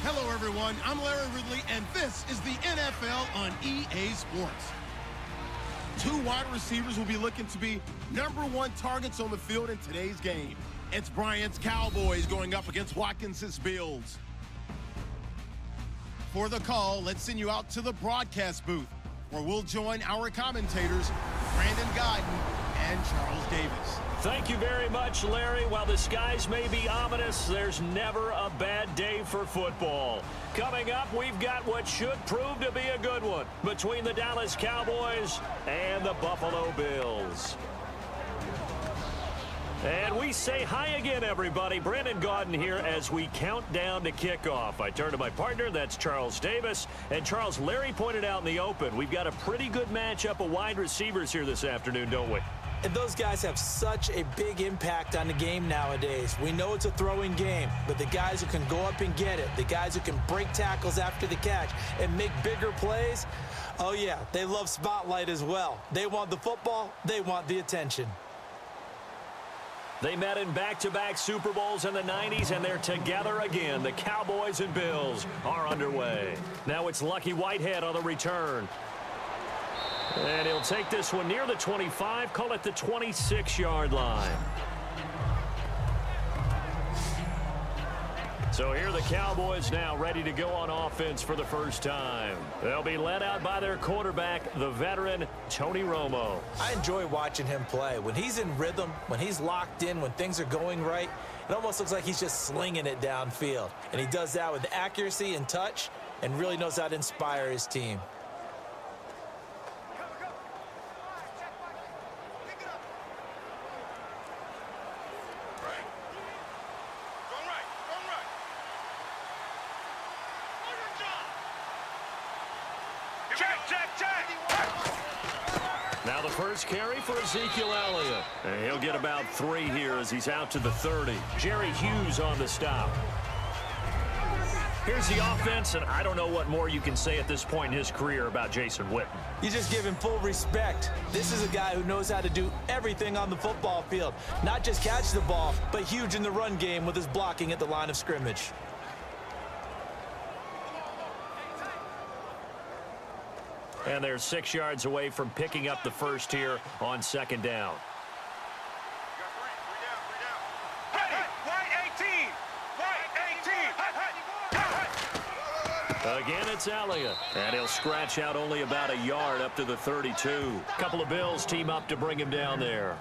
Hello, everyone. I'm Larry Ridley, and this is the NFL on EA Sports. Two wide receivers will be looking to be #1 targets on the field in today's game. It's Bryant's Cowboys going up against Watkins's Bills. For the call, let's send you out to the broadcast booth, where we'll join our commentators, Brandon Godden and Charles Davis. Thank you very much, Larry. While the skies may be ominous, there's never a bad day for football. Coming up, we've got what should prove to be a good one between the Dallas Cowboys and the Buffalo Bills. And we say hi again, everybody. Brandon Gaudin here as we count down to kickoff. I turn to my partner, that's Charles Davis. And Charles, Larry pointed out in the open, we've got a pretty good matchup of wide receivers here this afternoon, don't we? And those guys have such a big impact on the game nowadays. We know it's a throwing game, but the guys who can go up and get it, the guys who can break tackles after the catch and make bigger plays, oh yeah, they love spotlight as well. They want the football, they want the attention. They met in back-to-back Super Bowls in the 90s, and they're together again. The Cowboys and Bills are underway. Now it's Lucky Whitehead on the return. And he'll take this one near the 25, call it the 26-yard line. So here are the Cowboys now ready to go on offense for the first time. They'll be led out by their quarterback, the veteran Tony Romo. I enjoy watching him play. When he's in rhythm, when he's locked in, when things are going right, it almost looks like he's just slinging it downfield. And he does that with accuracy and touch and really knows how to inspire his team. Now the first carry for Ezekiel Elliott. And he'll get about 3 here as he's out to the 30. Jerry Hughes on the stop. Here's the offense, and I don't know what more you can say at this point in his career about Jason Witten. You just give him full respect. This is a guy who knows how to do everything on the football field. Not just catch the ball, but huge in the run game with his blocking at the line of scrimmage. And they're 6 yards away from picking up the first here on second down. Again, it's Elliott. And he'll scratch out only about a yard up to the 32. Couple of Bills team up to bring him down there.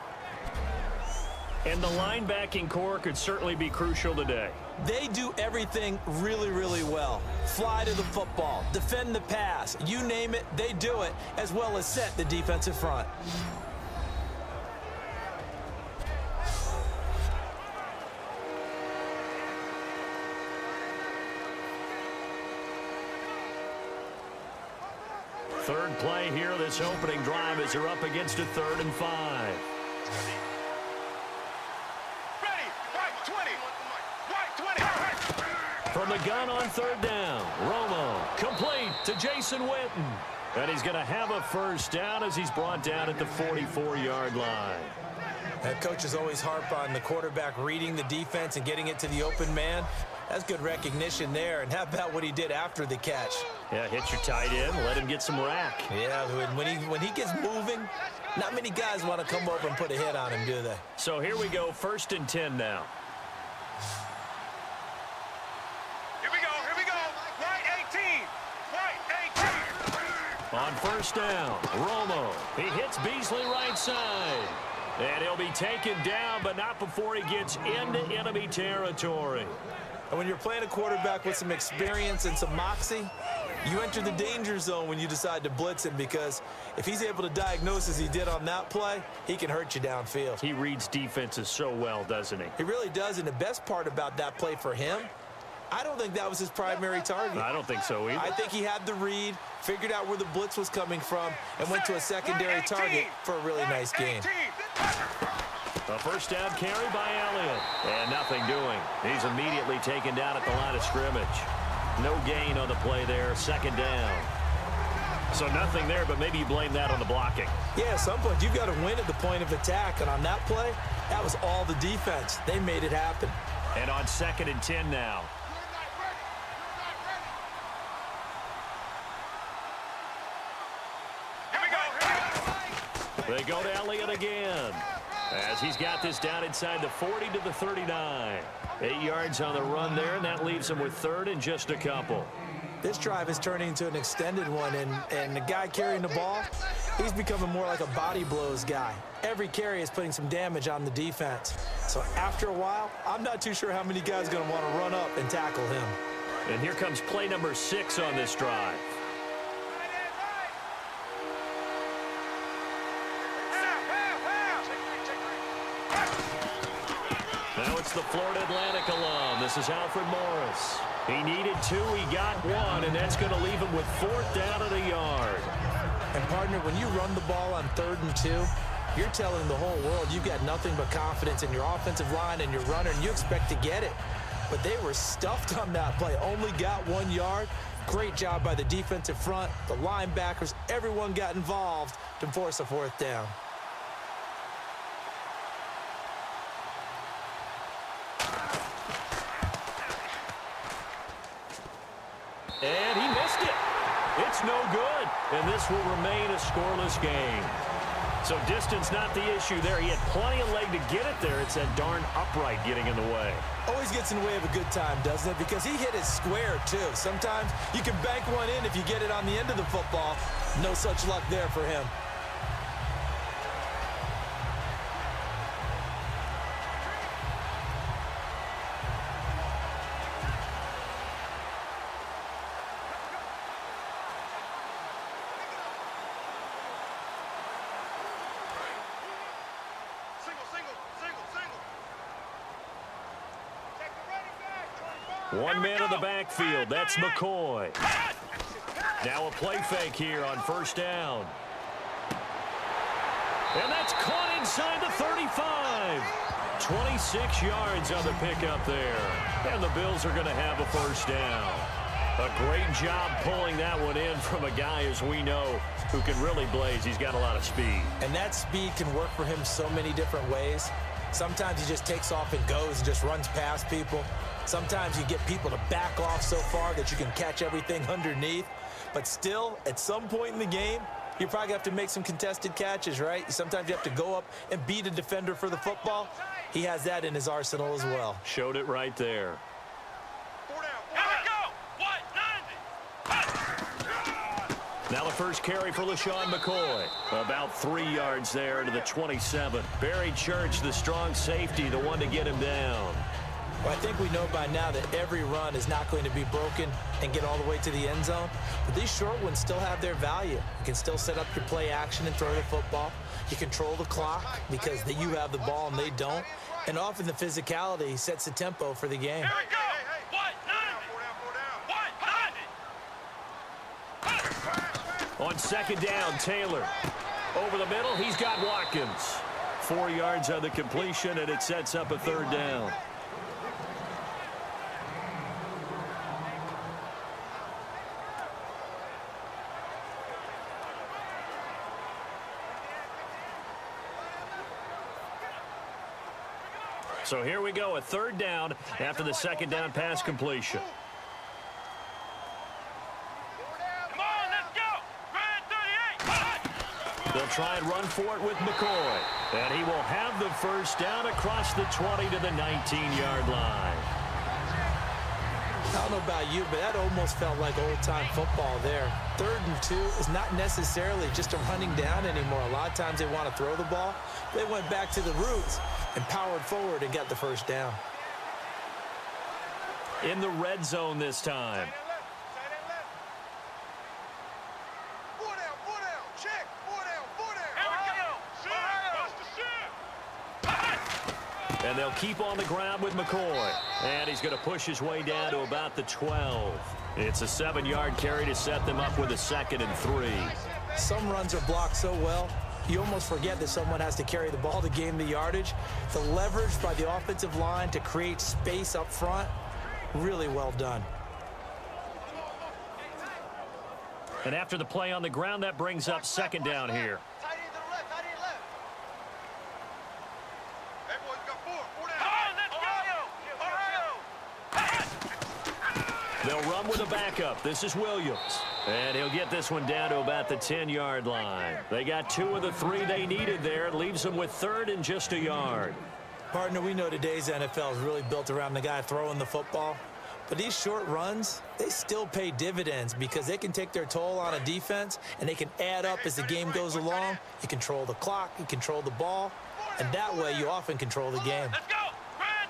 And the linebacking core could certainly be crucial today. They do everything really, really well. Fly to the football, defend the pass, you name it, they do it, as well as set the defensive front. Third play here, this opening drive as they're up against a 3rd and 5. From the gun on 3rd down, Romo complete to Jason Witten. And he's going to have a first down as he's brought down at the 44-yard line. Coaches always harp on the quarterback reading the defense and getting it to the open man. That's good recognition there. And how about what he did after the catch? Yeah, hit your tight end, let him get some rack. Yeah, when he gets moving, not many guys want to come over and put a hit on him, do they? So here we go, 1st and 10 now. On 1st down, Romo. He hits Beasley right side. And he'll be taken down, but not before he gets into enemy territory. And when you're playing a quarterback with some experience and some moxie, you enter the danger zone when you decide to blitz him, because if he's able to diagnose as he did on that play, he can hurt you downfield. He reads defenses so well, doesn't he? He really does, and the best part about that play for him, I don't think that was his primary target. I don't think so either. I think he had the read, figured out where the blitz was coming from, and went to a secondary target for a really nice gain. A first down carry by Elliott. And nothing doing. He's immediately taken down at the line of scrimmage. No gain on the play there. 2nd down. So nothing there, but maybe you blame that on the blocking. Yeah, at some point you've got to win at the point of attack. And on that play, that was all the defense. They made it happen. And on 2nd and 10 now. They go to Elliott again, as he's got this down inside the 40 to the 39. 8 yards on the run there, and that leaves him with third and just a couple. This drive is turning into an extended one, and the guy carrying the ball, he's becoming more like a body blows guy. Every carry is putting some damage on the defense. So after a while, I'm not too sure how many guys are going to want to run up and tackle him. And here comes play number 6 on this drive. Now it's the Florida Atlantic alum. This is Alfred Morris. He needed 2, he got 1, and that's going to leave him with 4th down and a yard. And, partner, when you run the ball on 3rd and 2, you're telling the whole world you've got nothing but confidence in your offensive line and your runner, and you expect to get it. But they were stuffed on that play, only got 1 yard. Great job by the defensive front, the linebackers, everyone got involved to force a 4th down. And he missed it. It's no good. And this will remain a scoreless game. So distance not the issue there. He had plenty of leg to get it there. It's that darn upright getting in the way. Always gets in the way of a good time, doesn't it? Because he hit it square, too. Sometimes you can bank one in if you get it on the end of the football. No such luck there for him. One man in the backfield. That's McCoy. Now a play fake here on 1st down. And that's caught inside the 35. 26 yards on the pickup there. And the Bills are going to have a 1st down. A great job pulling that one in from a guy, as we know, who can really blaze. He's got a lot of speed. And that speed can work for him so many different ways. Sometimes he just takes off and goes and just runs past people. Sometimes you get people to back off so far that you can catch everything underneath. But still, at some point in the game, you probably have to make some contested catches, right? Sometimes you have to go up and beat a defender for the football. He has that in his arsenal as well. Showed it right there. Now the first carry for LaShawn McCoy. About 3 yards there into the 27. Barry Church, the strong safety, the one to get him down. Well, I think we know by now that every run is not going to be broken and get all the way to the end zone. But these short ones still have their value. You can still set up your play action and throw the football. You control the clock because you have the ball and they don't. And often the physicality sets the tempo for the game. Here we go. On 2nd down, Taylor. Over the middle, he's got Watkins. 4 yards on the completion, and it sets up a 3rd down. So here we go, a 3rd down after the 2nd down pass completion. They'll try and run for it with McCoy. And he will have the 1st down across the 20 to the 19-yard line. I don't know about you, but that almost felt like old-time football there. 3rd and 2 is not necessarily just a running down anymore. A lot of times they want to throw the ball. They went back to the roots and powered forward and got the 1st down. In the red zone this time. And they'll keep on the ground with McCoy. And he's going to push his way down to about the 12. It's a 7-yard carry to set them up with a 2nd and 3. Some runs are blocked so well, you almost forget that someone has to carry the ball to gain the yardage. The leverage by the offensive line to create space up front, really well done. And after the play on the ground, that brings up 2nd down here. They'll They'll run with a backup. This is Williams. And he'll get this one down to about the 10-yard line. They got 2 of the 3 they needed there. It leaves them with 3rd and just a yard. Partner, we know today's NFL is really built around the guy throwing the football. But these short runs, they still pay dividends because they can take their toll on a defense, and they can add up as the game goes along. You control the clock, you control the ball, and that way you often control the game. Let's go! Red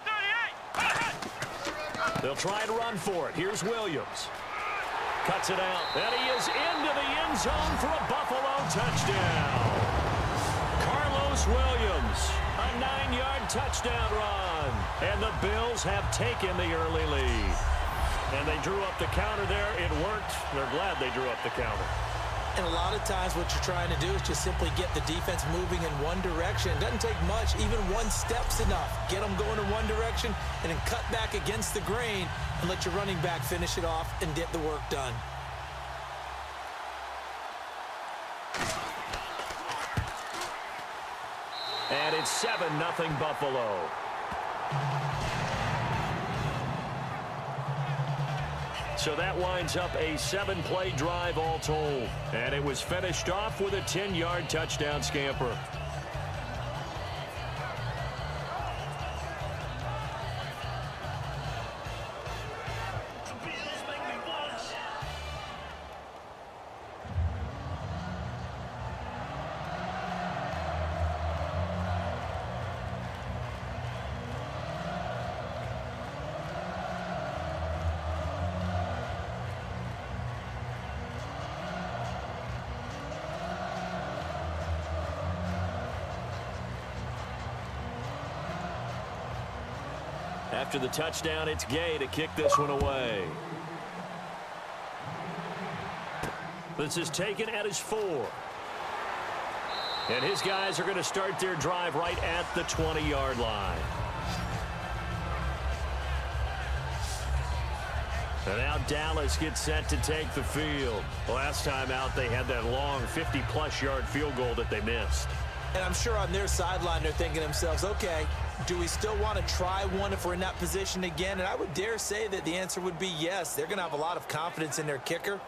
38! They'll try to run for it. Here's Williams. Cuts it out. And he is into the end zone for a Buffalo touchdown. Carlos Williams, a 9-yard touchdown run. And the Bills have taken the early lead. And they drew up the counter there. It worked. They're glad they drew up the counter. And a lot of times what you're trying to do is just simply get the defense moving in one direction. It doesn't take much. Even one step's enough. Get them going in one direction and then cut back against the grain and let your running back finish it off and get the work done. And it's 7-0 Buffalo. So that winds up a 7-play drive all told. And it was finished off with a 10-yard touchdown scamper. After the touchdown, it's Gay to kick this one away. This is taken at his 4. And his guys are going to start their drive right at the 20-yard line. And now Dallas gets set to take the field. Last time out, they had that long 50-plus yard field goal that they missed. And I'm sure on their sideline they're thinking to themselves, okay, do we still want to try one if we're in that position again? And I would dare say that the answer would be yes. They're going to have a lot of confidence in their kicker.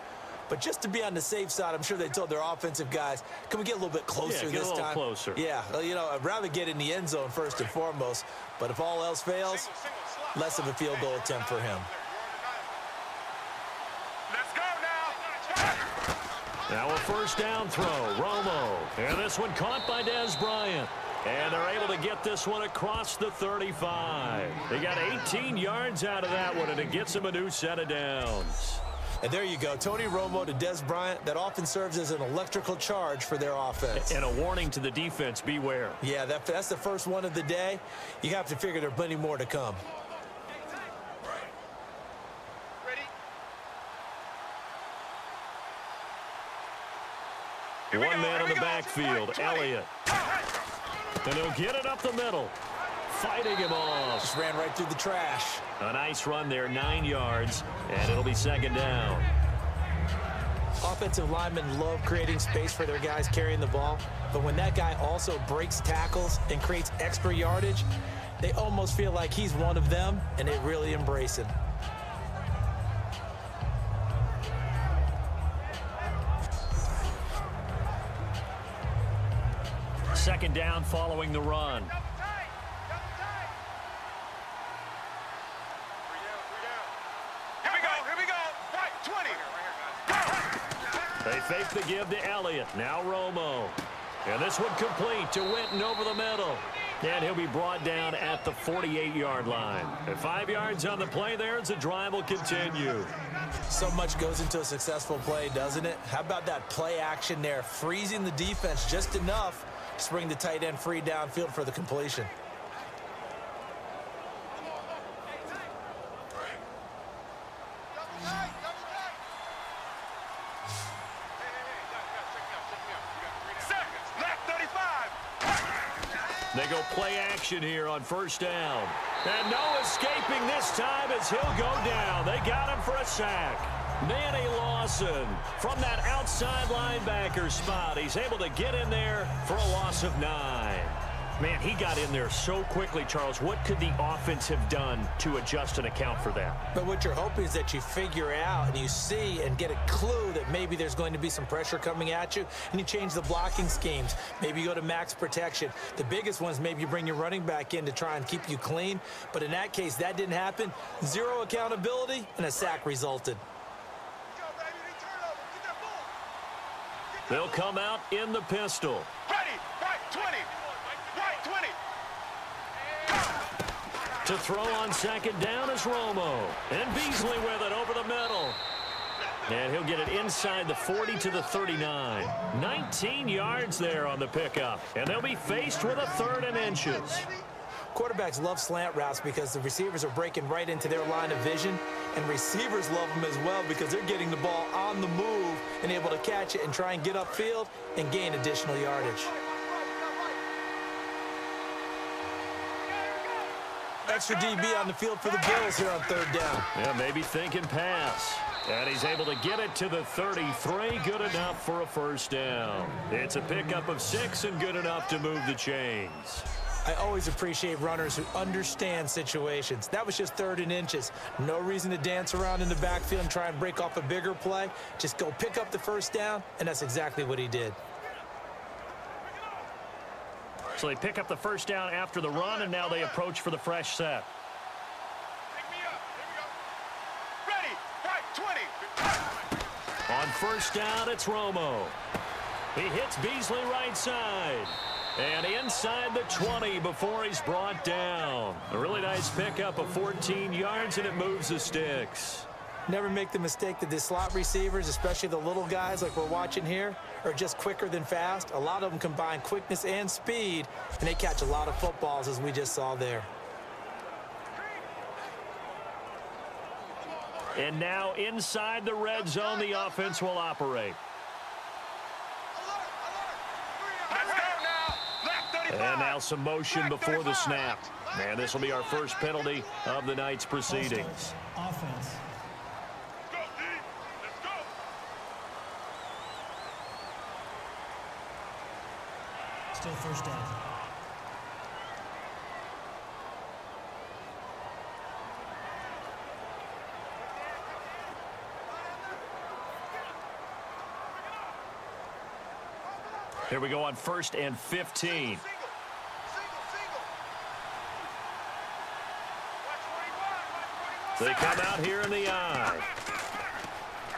But just to be on the safe side, I'm sure they told their offensive guys, can we get a little bit closer this time? Get a little closer. Yeah, well, you know, I'd rather get in the end zone first and foremost. But if all else fails, less of a field goal attempt for him. Let's go now! Now a first down throw, Romo. And this one caught by Dez Bryant. And they're able to get this one across the 35. They got 18 yards out of that one, and it gets them a new set of downs. And there you go, Tony Romo to Dez Bryant. That often serves as an electrical charge for their offense. And a warning to the defense, beware. Yeah, that's the first one of the day. You have to figure there are plenty more to come. One man in the backfield, Elliott. And he'll get it up the middle. Fighting him off. Just ran right through the trash. A nice run there, 9 yards, and it'll be second down. Offensive linemen love creating space for their guys carrying the ball, but when that guy also breaks tackles and creates extra yardage, they almost feel like he's one of them, and they really embrace him. Second down following the run. Here we go. Right, 20. They fake the give to Elliott. Now Romo. And this one complete to Winton over the middle. And he'll be brought down at the 48-yard line. And 5 yards on the play there as the drive will continue. So much goes into a successful play, doesn't it? How about that play action there? Freezing the defense just enough to bring the tight end free downfield for the completion. They go play action here on first down. And no escaping this time as he'll go down. They got him for a sack. Manny Lawson from that outside linebacker spot. He's able to get in there for a loss of 9. Man, he got in there so quickly, Charles. What could the offense have done to adjust and account for that? But what you're hoping is that you figure out and you see and get a clue that maybe there's going to be some pressure coming at you, and you change the blocking schemes. Maybe you go to max protection. The biggest one is maybe you bring your running back in to try and keep you clean. But in that case, that didn't happen. Zero accountability, and a sack resulted. They'll come out in the pistol. Ready, right 20, right 20. To throw on second down is Romo. And Beasley with it over the middle. And he'll get it inside the 40 to the 39. 19 yards there on the pickup. And they'll be faced with a 3rd and inches. Quarterbacks love slant routes because the receivers are breaking right into their line of vision, and receivers love them as well because they're getting the ball on the move and able to catch it and try and get upfield and gain additional yardage. Extra DB on the field for the Bills here on 3rd down. Yeah, maybe thinking pass. And he's able to get it to the 33. Good enough for a 1st down. It's a pickup of 6 and good enough to move the chains. I always appreciate runners who understand situations. That was just 3rd and inches. No reason to dance around in the backfield and try and break off a bigger play. Just go pick up the 1st down, and that's exactly what he did. So they pick up the 1st down after the run, and now they approach for the fresh set. Pick me up. Here we go. Ready, right 20. On 1st down, it's Romo. He hits Beasley right side. And inside the 20 before he's brought down. A really nice pickup of 14 yards, and it moves the sticks. Never make the mistake that the slot receivers, especially the little guys like we're watching here, are just quicker than fast. A lot of them combine quickness and speed, and they catch a lot of footballs, as we just saw there. And now inside the red zone, the offense will operate. And now some motion before the snap. And this will be our first penalty of the night's proceedings. Offense. Let's go, D. Let's go. Still 1st down. Here we go on 1st and 15. They come out here in the eye.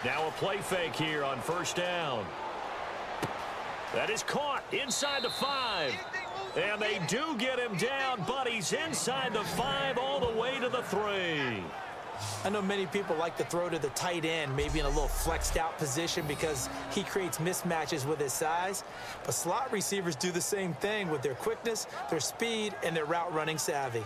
Now a play fake here on 1st down. That is caught inside the 5. And they do get him down, but he's inside the 5 all the way to the 3. I know many people like to throw to the tight end, maybe in a little flexed out position because he creates mismatches with his size. But slot receivers do the same thing with their quickness, their speed, and their route running savvy.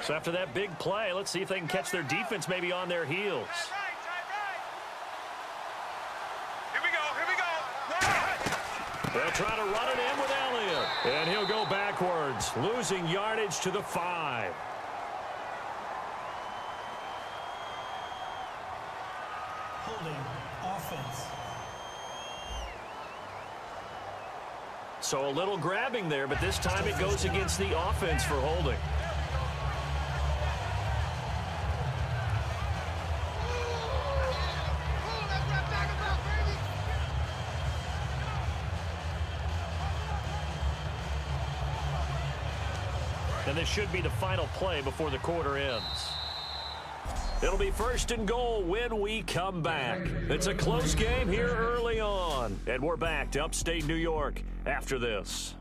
So after that big play, let's see if they can catch their defense maybe on their heels. Here we go. They'll try to run it in with Elliott. And he'll go backwards, losing yardage to the 5. Holding. Offense. So a little grabbing there, but this time it goes against the offense for holding. And this should be the final play before the quarter ends. It'll be 1st and goal when we come back. It's a close game here early on. And we're back to upstate New York after this.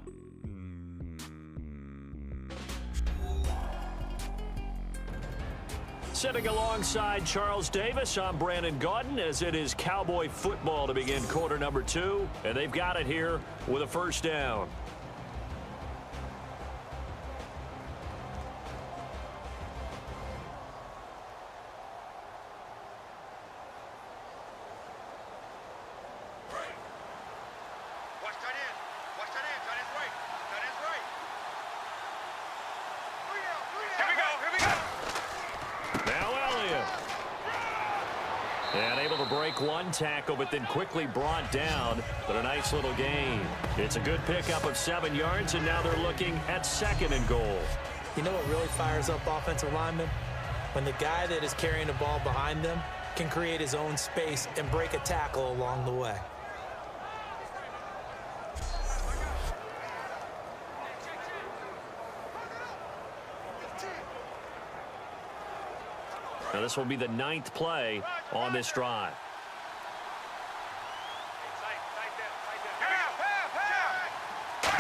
Sitting alongside Charles Davis, I'm Brandon Gaudin, as it is Cowboy football to begin quarter number 2. And they've got it here with a 1st down. Watch tight end. Watch tight end. Tight end's right. Tight end's right. And able to break one tackle, but then quickly brought down. But a nice little gain. It's a good pickup of 7 yards, and now they're looking at 2nd and goal. You know what really fires up offensive linemen? When the guy that is carrying the ball behind them can create his own space and break a tackle along the way. Now this will be the 9th play on this drive.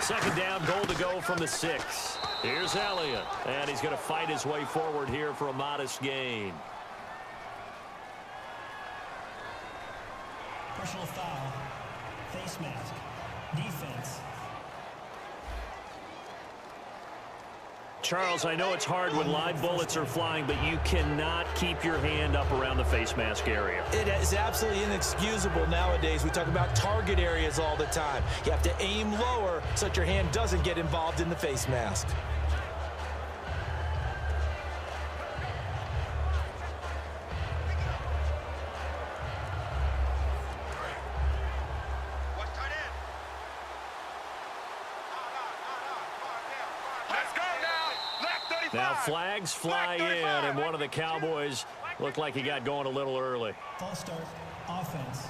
Second down, goal to go from the 6. Here's Elliott, and he's going to fight his way forward here for a modest gain. Personal foul. Face mask. Defense. Charles, I know it's hard when live bullets are flying, but you cannot keep your hand up around the face mask area. It is absolutely inexcusable nowadays. We talk about target areas all the time. You have to aim lower so that your hand doesn't get involved in the face mask. Now flags fly in, and one of the Cowboys looked like he got going a little early. False start. Offense.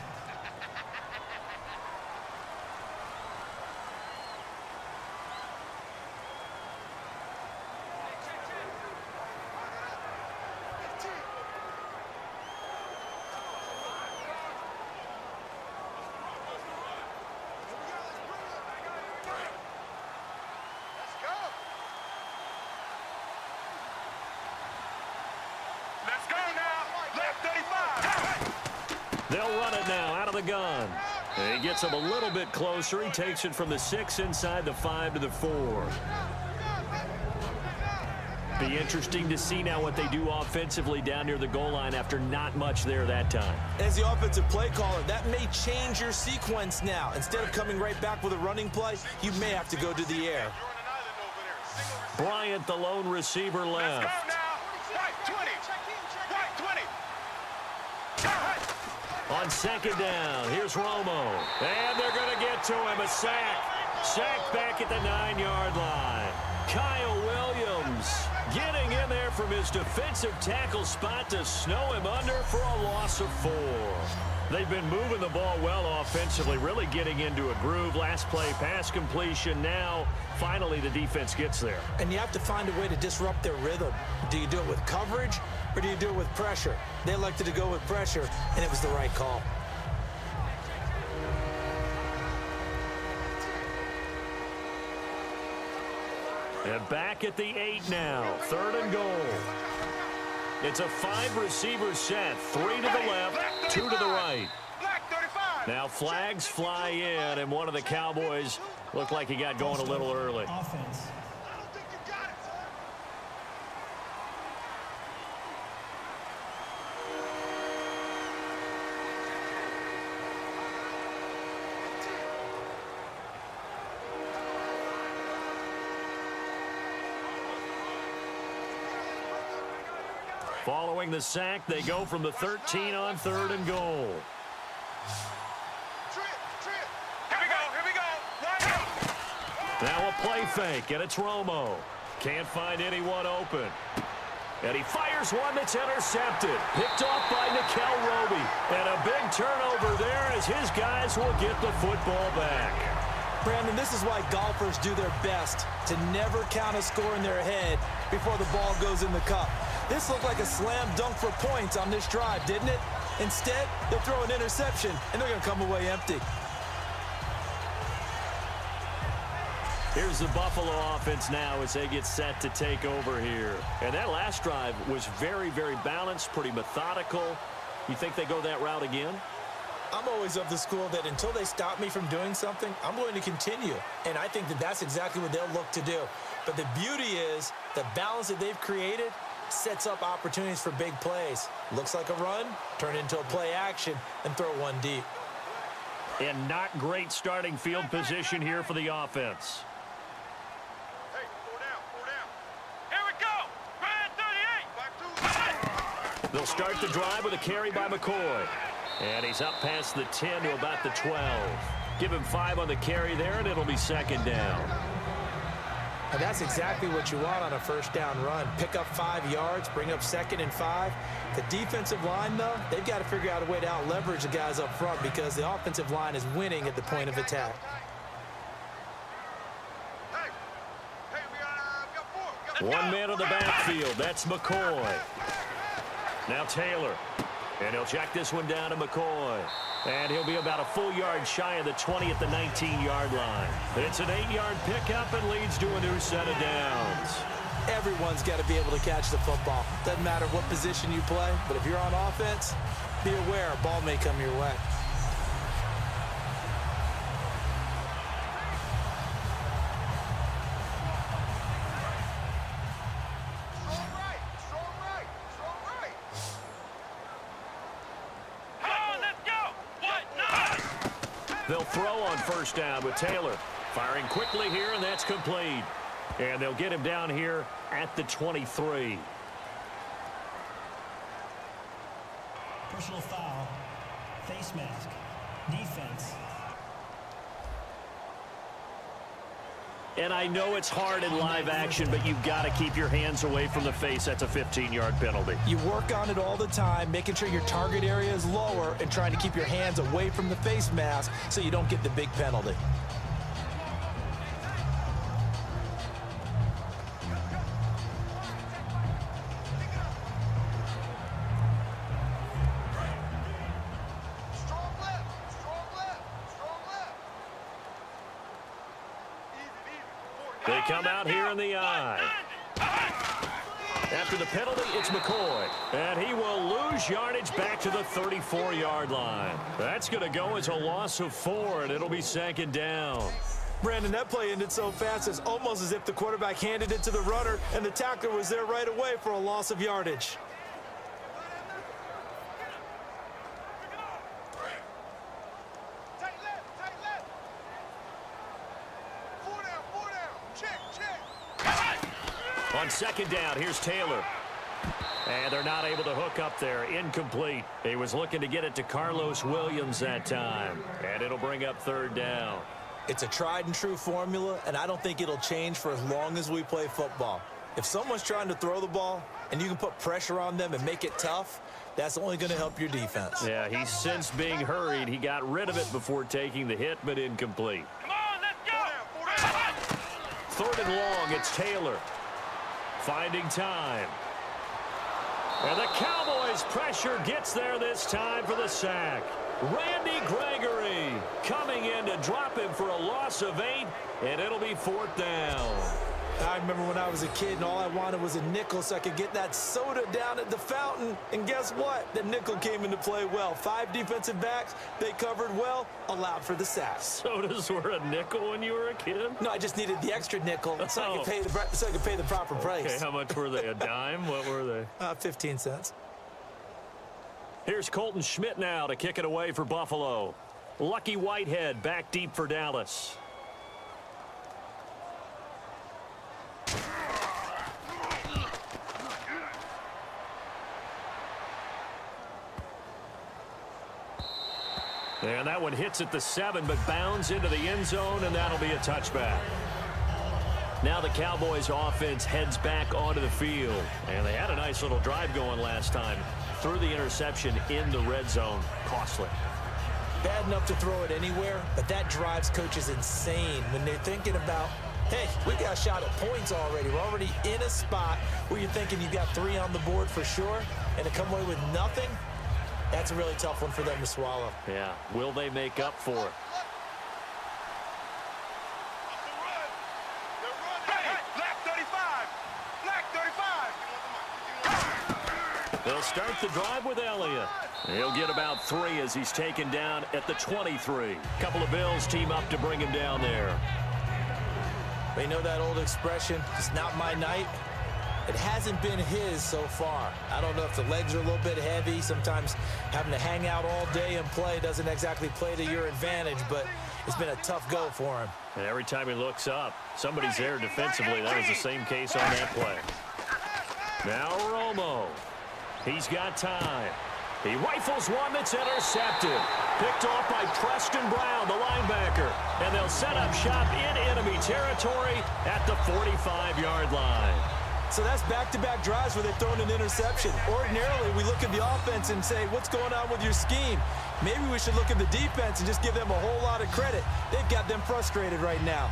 They'll run it now out of the gun. And he gets him a little bit closer. He takes it from the 6 inside the 5 to the 4. Be interesting to see now what they do offensively down near the goal line after not much there that time. As the offensive play caller, that may change your sequence now. Instead of coming right back with a running play, you may have to go to the air. Bryant, the lone receiver, left. On second down, here's Romo. And they're going to get to him. A sack. Sacked back at the 9-yard line. Kyle Williams getting in there from his defensive tackle spot to snow him under for a loss of 4. They've been moving the ball well offensively, really getting into a groove. Last play, pass completion. Now, finally, the defense gets there. And you have to find a way to disrupt their rhythm. Do you do it with coverage, or do you do it with pressure? They elected to go with pressure, and it was the right call. And back at the 8 now, 3rd and goal. It's a 5-receiver set, 3 to the left, 2 to the right. Now flags fly in, and one of the Cowboys looked like he got going a little early. Offense. Following the sack, they go from the 13 on 3rd and goal. Here we go. Now a play fake, and it's Romo. Can't find anyone open. And he fires one that's intercepted. Picked off by Nickel Roby. And a big turnover there as his guys will get the football back. Brandon, this is why golfers do their best to never count a score in their head before the ball goes in the cup. This looked like a slam dunk for points on this drive, didn't it? Instead, they'll throw an interception, and they're going to come away empty. Here's the Buffalo offense now as they get set to take over here. And that last drive was very, very balanced, pretty methodical. You think they go that route again? I'm always of the school that until they stop me from doing something, I'm going to continue. And I think that that's exactly what they'll look to do. But the beauty is the balance that they've created sets up opportunities for big plays. Looks like a run, turn into a play action, and throw one deep. And not great starting field position here for the offense. Hey, 4 down. Here we go. Red 38. They'll start the drive with a carry by McCoy. And he's up past the 10 to about the 12. Give him 5 on the carry there, and it'll be second down. And that's exactly what you want on a first down run. Pick up 5 yards, bring up 2nd and 5. The defensive line, though, they've got to figure out a way to out-leverage the guys up front because the offensive line is winning at the point of attack. One man on the backfield. That's McCoy. Now Taylor. And he'll check this one down to McCoy. And he'll be about a full yard shy of the 20 at the 19-yard line. It's an 8-yard pickup and leads to a new set of downs. Everyone's got to be able to catch the football. Doesn't matter what position you play, but if you're on offense, be aware a ball may come your way. They'll throw on first down with Taylor. Firing quickly here, and that's complete. And they'll get him down here at the 23. Personal foul. Face mask. Defense. And I know it's hard in live action, but you've got to keep your hands away from the face. That's a 15-yard penalty. You work on it all the time, making sure your target area is lower and trying to keep your hands away from the face mask so you don't get the big penalty. They come out here in the eye. After the penalty, it's McCoy. And he will lose yardage back to the 34-yard line. That's going to go as a loss of 4, and it'll be second down. Brandon, that play ended so fast, it's almost as if the quarterback handed it to the runner, and the tackler was there right away for a loss of yardage. On second down, here's Taylor. And they're not able to hook up there. Incomplete. He was looking to get it to Carlos Williams that time. And it'll bring up third down. It's a tried and true formula, and I don't think it'll change for as long as we play football. If someone's trying to throw the ball and you can put pressure on them and make it tough, that's only going to help your defense. Yeah, he's since being hurried. He got rid of it before taking the hit, but incomplete. Come on, let's go! Third and long, it's Taylor. Finding time. And the Cowboys pressure gets there this time for the sack. Randy Gregory coming in to drop him for a loss of 8, and it'll be fourth down. I remember when I was a kid and all I wanted was a nickel so I could get that soda down at the fountain. And guess what? The nickel came into play well. 5 defensive backs, they covered well, allowed for the sack. Sodas were a nickel when you were a kid? No, I just needed the extra nickel so I could pay the proper price. Okay, how much were they? A dime? What were they? 15 cents. Here's Colton Schmidt now to kick it away for Buffalo. Lucky Whitehead back deep for Dallas. And that one hits at the 7, but bounds into the end zone, and that'll be a touchback. Now the Cowboys offense heads back onto the field. And they had a nice little drive going last time. Threw the interception in the red zone. Costly. Bad enough to throw it anywhere, but that drives coaches insane when they're thinking about, hey, we got a shot at points already. We're already in a spot where you're thinking you've got 3 on the board for sure, and to come away with nothing, that's a really tough one for them to swallow. Yeah. Will they make up for it? They'll start the drive with Elliott. He'll get about 3 as he's taken down at the 23. Couple of Bills team up to bring him down there. They know that old expression, it's not my night. It hasn't been his so far. I don't know if the legs are a little bit heavy. Sometimes having to hang out all day and play doesn't exactly play to your advantage, but it's been a tough go for him. And every time he looks up, somebody's there defensively. That was the same case on that play. Now Romo. He's got time. He rifles one that's intercepted. Picked off by Preston Brown, the linebacker. And they'll set up shop in enemy territory at the 45-yard line. So that's back-to-back drives where they've thrown an interception. Ordinarily, we look at the offense and say, what's going on with your scheme? Maybe we should look at the defense and just give them a whole lot of credit. They've got them frustrated right now.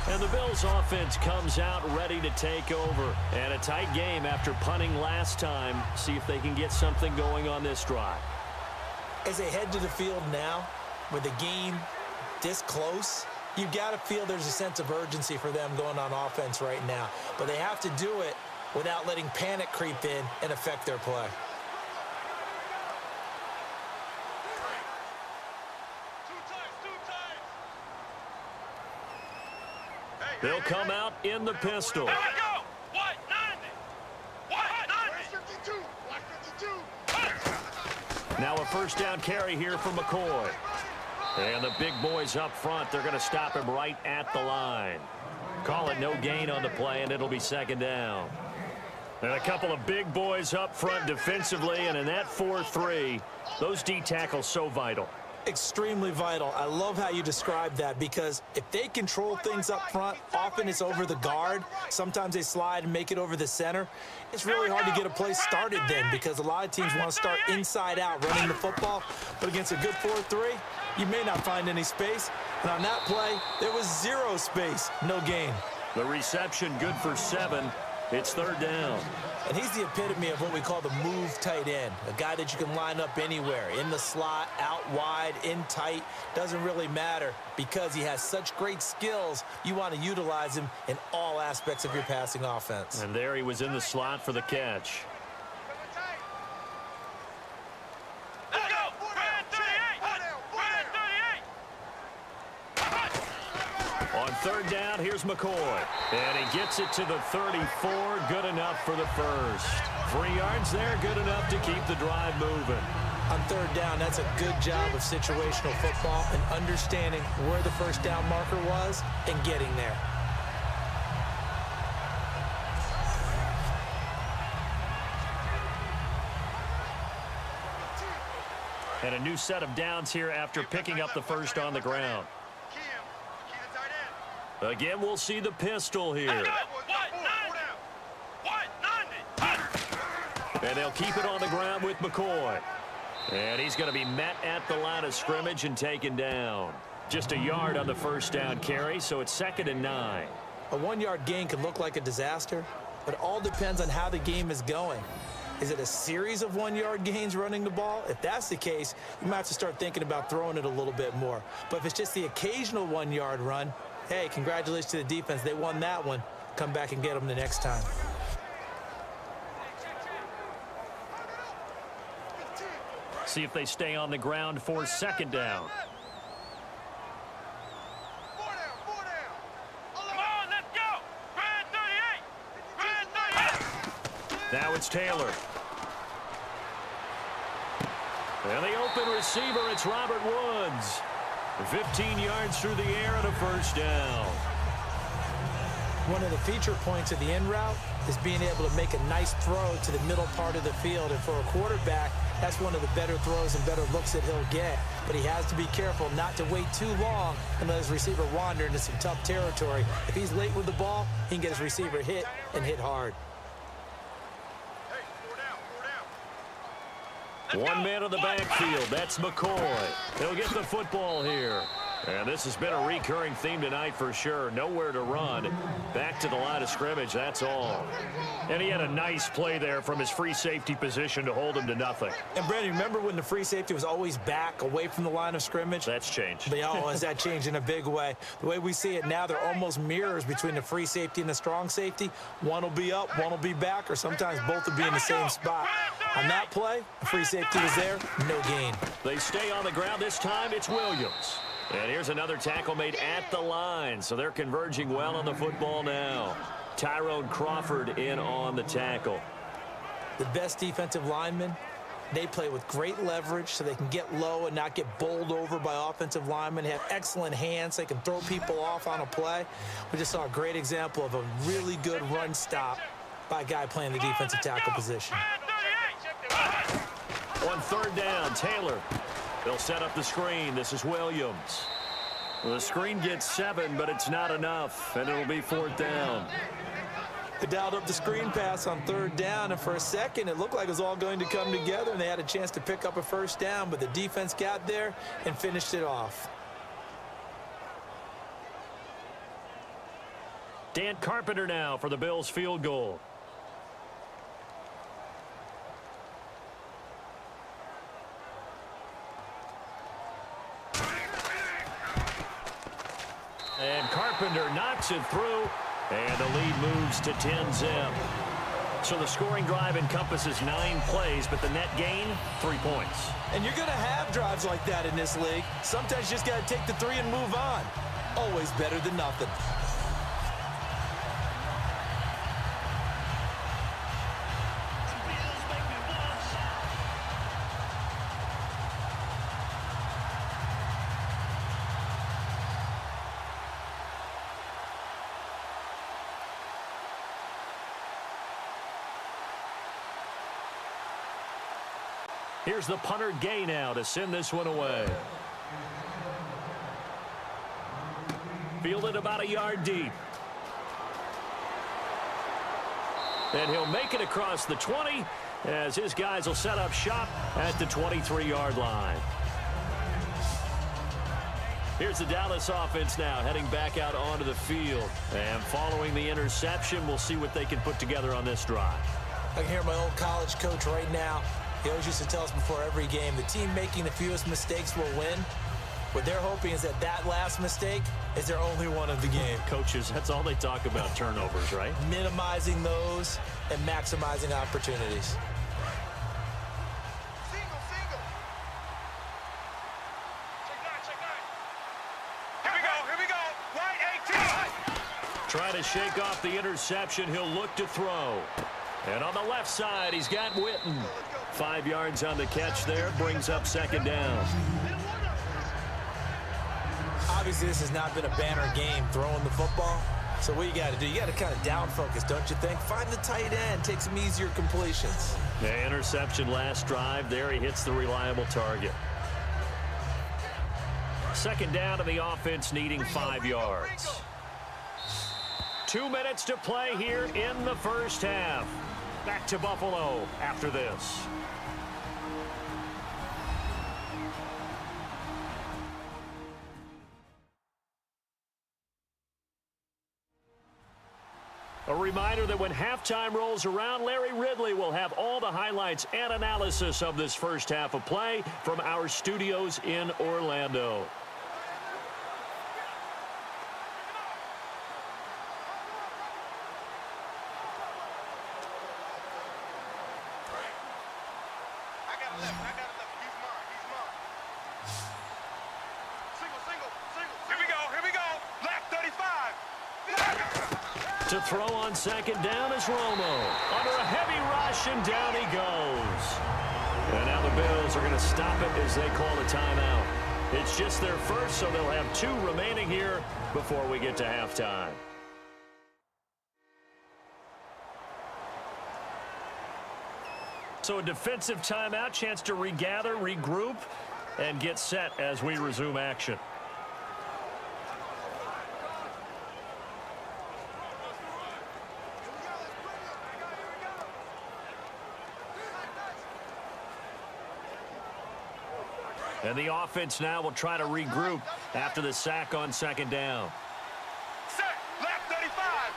And the Bills offense comes out ready to take over. And a tight game after punting last time. See if they can get something going on this drive. As they head to the field now, with the game this close, you've got to feel there's a sense of urgency for them going on offense right now. But they have to do it without letting panic creep in and affect their play. They'll come out in the pistol. Here we go. What? 90. Now a first down carry here for McCoy. And the big boys up front, they're going to stop him right at the line. Call it no gain on the play, and it'll be second down. And a couple of big boys up front defensively, and in that 4-3, those D tackles so vital. Extremely vital. I love how you describe that, because if they control things up front, often it's over the guard. Sometimes they slide and make it over the center. It's really hard to get a play started then, because a lot of teams want to start inside out running the football. But against a good 4-3, you may not find any space. And on that play, there was zero space. No gain. The reception good for 7. It's third down. And he's the epitome of what we call the move tight end, a guy that you can line up anywhere, in the slot, out wide, in tight, doesn't really matter, because he has such great skills. You want to utilize him in all aspects of your passing offense. And there he was in the slot for the catch. Let's go. Brand 38. Brand 38. On third down, here's McCoy. And he gets it to the 34. Good enough for the first. 3 yards there, good enough to keep the drive moving. On third down, that's a good job of situational football and understanding where the first down marker was and getting there. And a new set of downs here after picking up the first on the ground. Again, we'll see the pistol here. And they'll keep it on the ground with McCoy. And he's going to be met at the line of scrimmage and taken down. Just a yard on the first down carry, so it's 2nd and 9. A 1-yard gain can look like a disaster, but it all depends on how the game is going. Is it a series of 1-yard gains running the ball? If that's the case, you might have to start thinking about throwing it a little bit more. But if it's just the occasional 1-yard run, hey, congratulations to the defense. They won that one. Come back and get them the next time. See if they stay on the ground for 2nd down. Now it's Taylor. And the open receiver, it's Robert Woods. 15 yards through the air and a first down. One of the feature points of the in route is being able to make a nice throw to the middle part of the field. And for a quarterback, that's one of the better throws and better looks that he'll get. But he has to be careful not to wait too long and let his receiver wander into some tough territory. If he's late with the ball, he can get his receiver hit and hit hard. One man on the backfield. That's McCoy. He'll get the football here. And this has been a recurring theme tonight for sure. Nowhere to run. Back to the line of scrimmage, that's all. And he had a nice play there from his free safety position to hold him to nothing. And, Brandon, remember when the free safety was always back, away from the line of scrimmage? That's changed. But, oh, has that changed in a big way? The way we see it now, they're almost mirrors between the free safety and the strong safety. One will be up, one will be back, or sometimes both will be in the same spot. On that play, the free safety was there, no gain. They stay on the ground this time. It's Williams. And here's another tackle made at the line. So they're converging well on the football now. Tyrone Crawford in on the tackle. The best defensive linemen, they play with great leverage so they can get low and not get bowled over by offensive linemen. They have excellent hands. They can throw people off on a play. We just saw a great example of a really good run stop by a guy playing the defensive tackle position. On third down, Taylor. They'll set up the screen. This is Williams. The screen gets 7, but it's not enough, and it'll be 4th down. They dialed up the screen pass on third down, and for a second, it looked like it was all going to come together, and they had a chance to pick up a first down, but the defense got there and finished it off. Dan Carpenter now for the Bills field goal. And Carpenter knocks it through, and the lead moves to 10-zip. So the scoring drive encompasses 9 plays, but the net gain, 3 points. And you're going to have drives like that in this league. Sometimes you just got to take the 3 and move on. Always better than nothing. Here's the punter Gay now to send this one away. Fielded about a yard deep. And he'll make it across the 20 as his guys will set up shop at the 23-yard line. Here's the Dallas offense now heading back out onto the field. And following the interception, we'll see what they can put together on this drive. I can hear my old college coach right now. He always used to tell us before every game, the team making the fewest mistakes will win. What they're hoping is that last mistake is their only one of the game. Coaches, that's all they talk about, turnovers, right? Minimizing those and maximizing opportunities. Single. Check 9. Here we go. White 18. Trying to shake off the interception. He'll look to throw. And on the left side, he's got Witten. 5 yards on the catch there, brings up 2nd down. Obviously, this has not been a banner game throwing the football. So what you got to do, you got to kind of down focus, don't you think? Find the tight end, take some easier completions. The interception last drive there. He hits the reliable target. 2nd down to the offense, needing 5 yards. 2 minutes to play here in the first half. Back to Buffalo after this. A reminder that when halftime rolls around, Larry Ridley will have all the highlights and analysis of this first half of play from our studios in Orlando. I got a left. He's mine. Single. Here we go. Black 35. To throw on 2nd down is Romo. Under a heavy rush, and down he goes. And now the Bills are going to stop it as they call a timeout. It's just their first, so they'll have 2 remaining here before we get to halftime. So a defensive timeout, chance to regather, regroup, and get set as we resume action. And the offense now will try to regroup after the sack on 2nd down. Set. Black 35.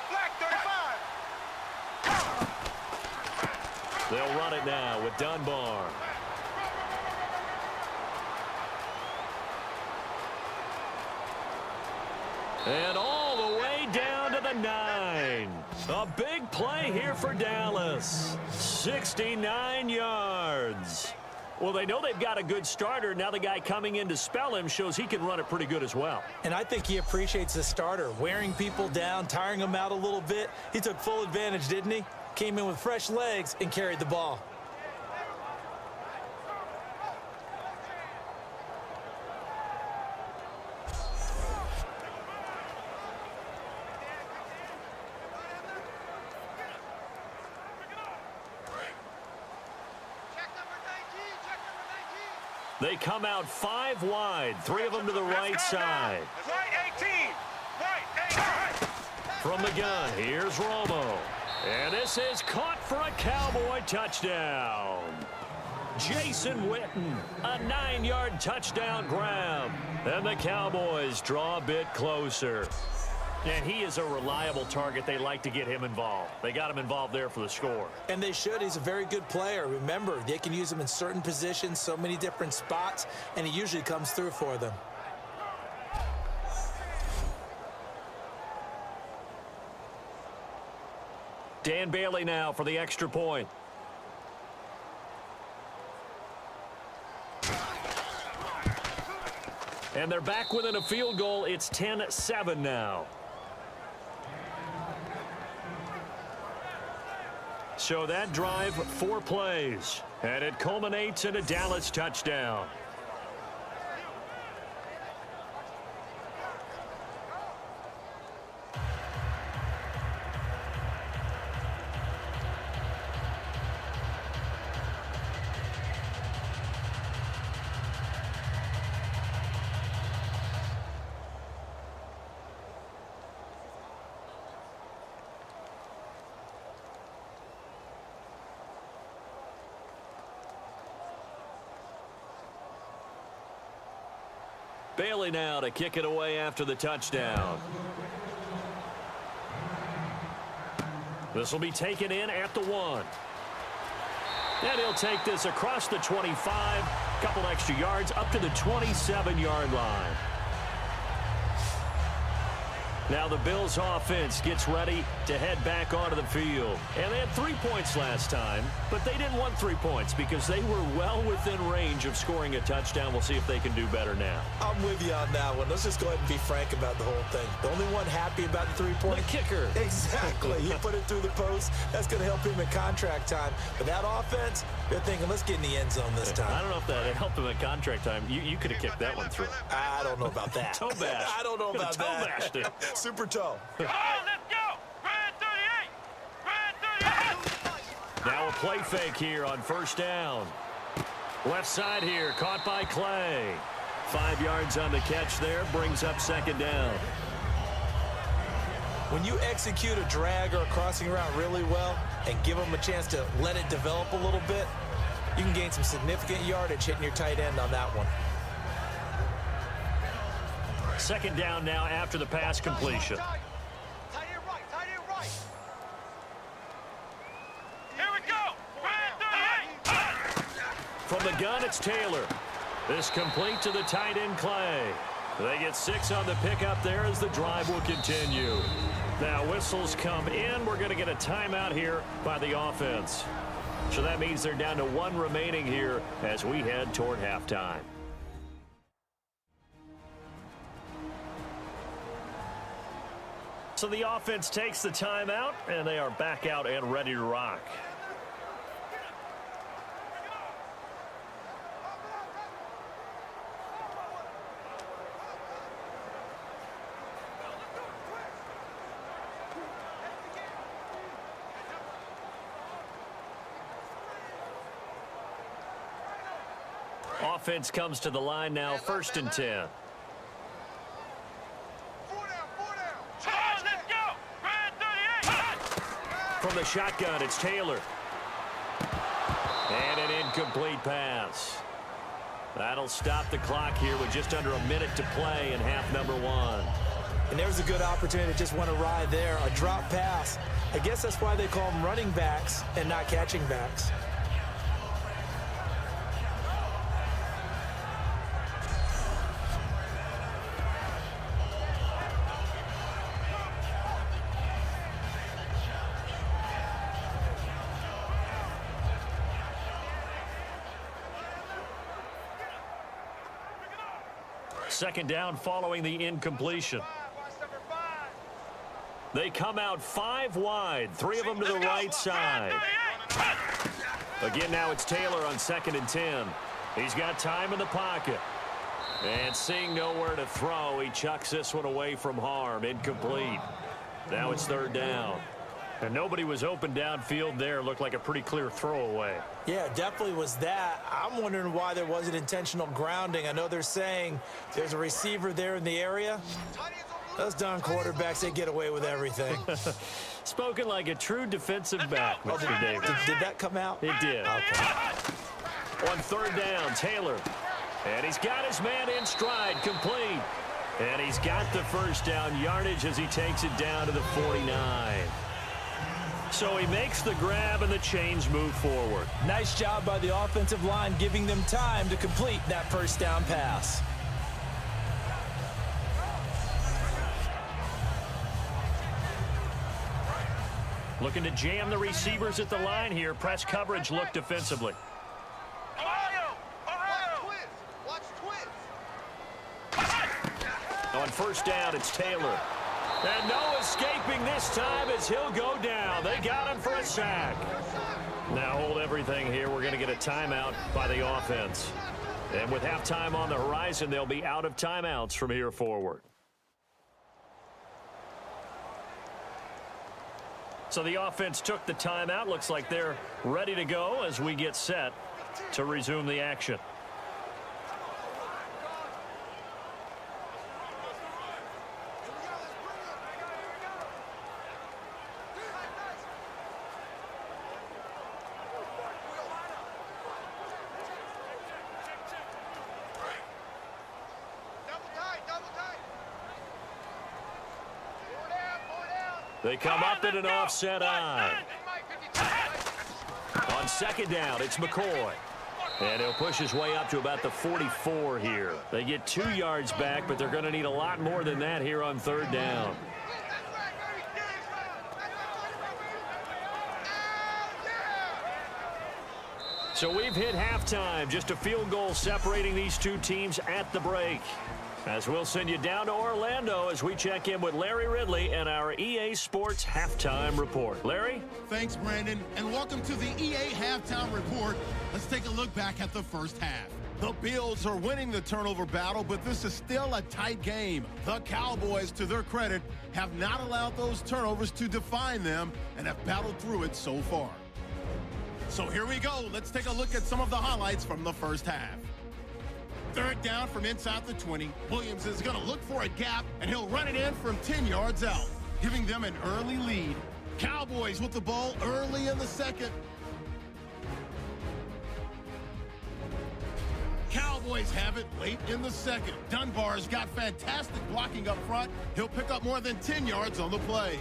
Black 35. They'll run it now with Dunbar. And all the way down to the 9. A big play here for Dallas. 69 yards. Well, they know they've got a good starter. Now the guy coming in to spell him shows he can run it pretty good as well. And I think he appreciates the starter, wearing people down, tiring them out a little bit. He took full advantage, didn't he? Came in with fresh legs and carried the ball. They come out 5 wide, 3 of them to the right side. Right 18. Right 18. From the gun, here's Romo. And this is caught for a Cowboy touchdown. Jason Witten, a 9-yard touchdown grab. And the Cowboys draw a bit closer. And he is a reliable target. They like to get him involved. They got him involved there for the score. And they should. He's a very good player. Remember, they can use him in certain positions, so many different spots, and he usually comes through for them. Dan Bailey now for the extra point. And they're back within a field goal. It's 10-7 now. So that drive, 4 plays. And it culminates in a Dallas touchdown. Bailey now to kick it away after the touchdown. This will be taken in at the 1. And he'll take this across the 25, couple extra yards up to the 27-yard line. Now the Bills offense gets ready to head back onto the field. And they had 3 points last time, but they didn't want 3 points because they were well within range of scoring a touchdown. We'll see if they can do better now. I'm with you on that one. Let's just go ahead and be frank about the whole thing. The only one happy about the 3-point. The kicker. Exactly. He put it through the post. That's going to help him at contract time. But that offense, they're thinking, let's get in the end zone this time. I don't know if that helped him at contract time. You could have kicked that one through. I don't know about that. Toe bash. I don't know about that. Toe bashed it. Super toe. Come on, let's go. Red 38. Red 38. Now a play fake here on first down. Left side here, caught by Clay. 5 yards on the catch there, brings up second down. When you execute a drag or a crossing route really well and give them a chance to let it develop a little bit, you can gain some significant yardage hitting your tight end on that one. Second down now after the pass completion. Tight end right. Tight end right. Here we go. Red 38. From the gun, it's Taylor. This complete to the tight end, Clay. They get 6 on the pickup there as the drive will continue. Now whistles come in. We're going to get a timeout here by the offense. So that means they're down to 1 remaining here as we head toward halftime. So the offense takes the timeout, and they are back out and ready to rock. Offense comes to the line now, 1st and 10. From the shotgun, it's Taylor. And an incomplete pass. That'll stop the clock here with just under a minute to play in half number 1. And there's a good opportunity to just want to ride there, a drop pass. I guess that's why they call them running backs and not catching backs. Second down following the incompletion. They come out 5 wide, 3 of them to the right side. Again, now it's Taylor on 2nd and 10. He's got time in the pocket. And seeing nowhere to throw, he chucks this one away from harm. Incomplete. Now it's 3rd down. And nobody was open downfield there. Looked like a pretty clear throwaway. Yeah, definitely was that. I'm wondering why there wasn't intentional grounding. I know they're saying there's a receiver there in the area. Those darn quarterbacks, they get away with everything. Spoken like a true defensive back, Mr. Davis. Did that come out? It did. Okay. On third down, Taylor. And he's got his man in stride, complete. And he's got the first down yardage as he takes it down to the 49. So he makes the grab and the chains move forward. Nice job by the offensive line giving them time to complete that first down pass. Looking to jam the receivers at the line here. Press coverage look defensively. On first down, it's Taylor. And no escaping this time as he'll go down. They got him for a sack. Now hold everything here. We're going to get a timeout by the offense. And with halftime on the horizon, they'll be out of timeouts from here forward. So the offense took the timeout. Looks like they're ready to go as we get set to resume the action. They come up in an offset eye. On second down, it's McCoy. And he'll push his way up to about the 44 here. They get 2 yards back, but they're going to need a lot more than that here on third down. So we've hit halftime. Just a field goal separating these two teams at the break. As we'll send you down to Orlando as we check in with Larry Ridley and our EA Sports Halftime Report. Larry? Thanks, Brandon, and welcome to the EA Halftime Report. Let's take a look back at the first half. The Bills are winning the turnover battle, but this is still a tight game. The Cowboys, to their credit, have not allowed those turnovers to define them and have battled through it so far. So here we go. Let's take a look at some of the highlights from the first half. Third down from inside the 20. Williams is going to look for a gap, and he'll run it in from 10 yards out, giving them an early lead. Cowboys with the ball early in the second. Cowboys have it late in the second. Dunbar's got fantastic blocking up front. He'll pick up more than 10 yards on the play.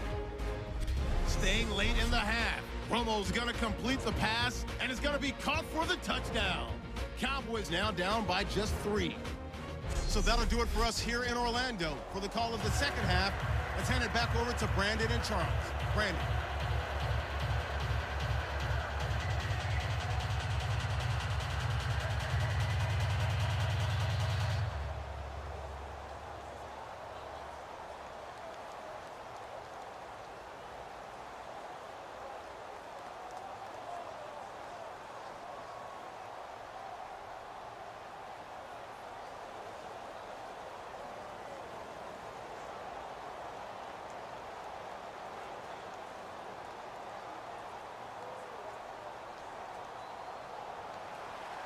Staying late in the half. Romo's going to complete the pass, and is going to be caught for the touchdown. Cowboys now down by just 3. So that'll do it for us here in Orlando. For the call of the second half, let's hand it back over to Brandon and Charles. Brandon.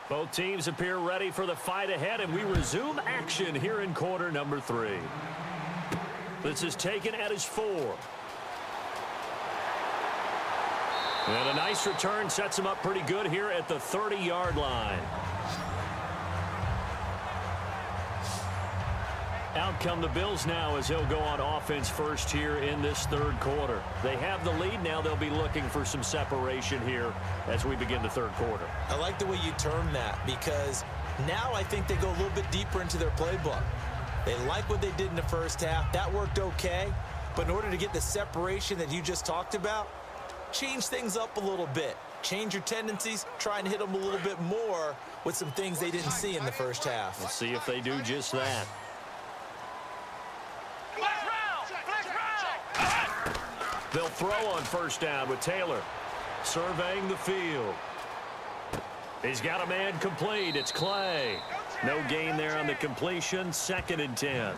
Both teams appear ready for the fight ahead, and we resume action here in quarter number 3. This is taken at his 4. And a nice return sets him up pretty good here at the 30-yard line. Out come the Bills now as he'll go on offense first here in this third quarter. They have the lead now. They'll be looking for some separation here as we begin the third quarter. I like the way you term that, because now I think they go a little bit deeper into their playbook. They like what they did in the first half. That worked okay. But in order to get the separation that you just talked about, change things up a little bit. Change your tendencies. Try and hit them a little bit more with some things they didn't see in the first half. Let's see if they do just that. They'll throw on first down with Taylor surveying the field. He's got a man complete. It's Clay. No gain there on the completion. 2nd and 10.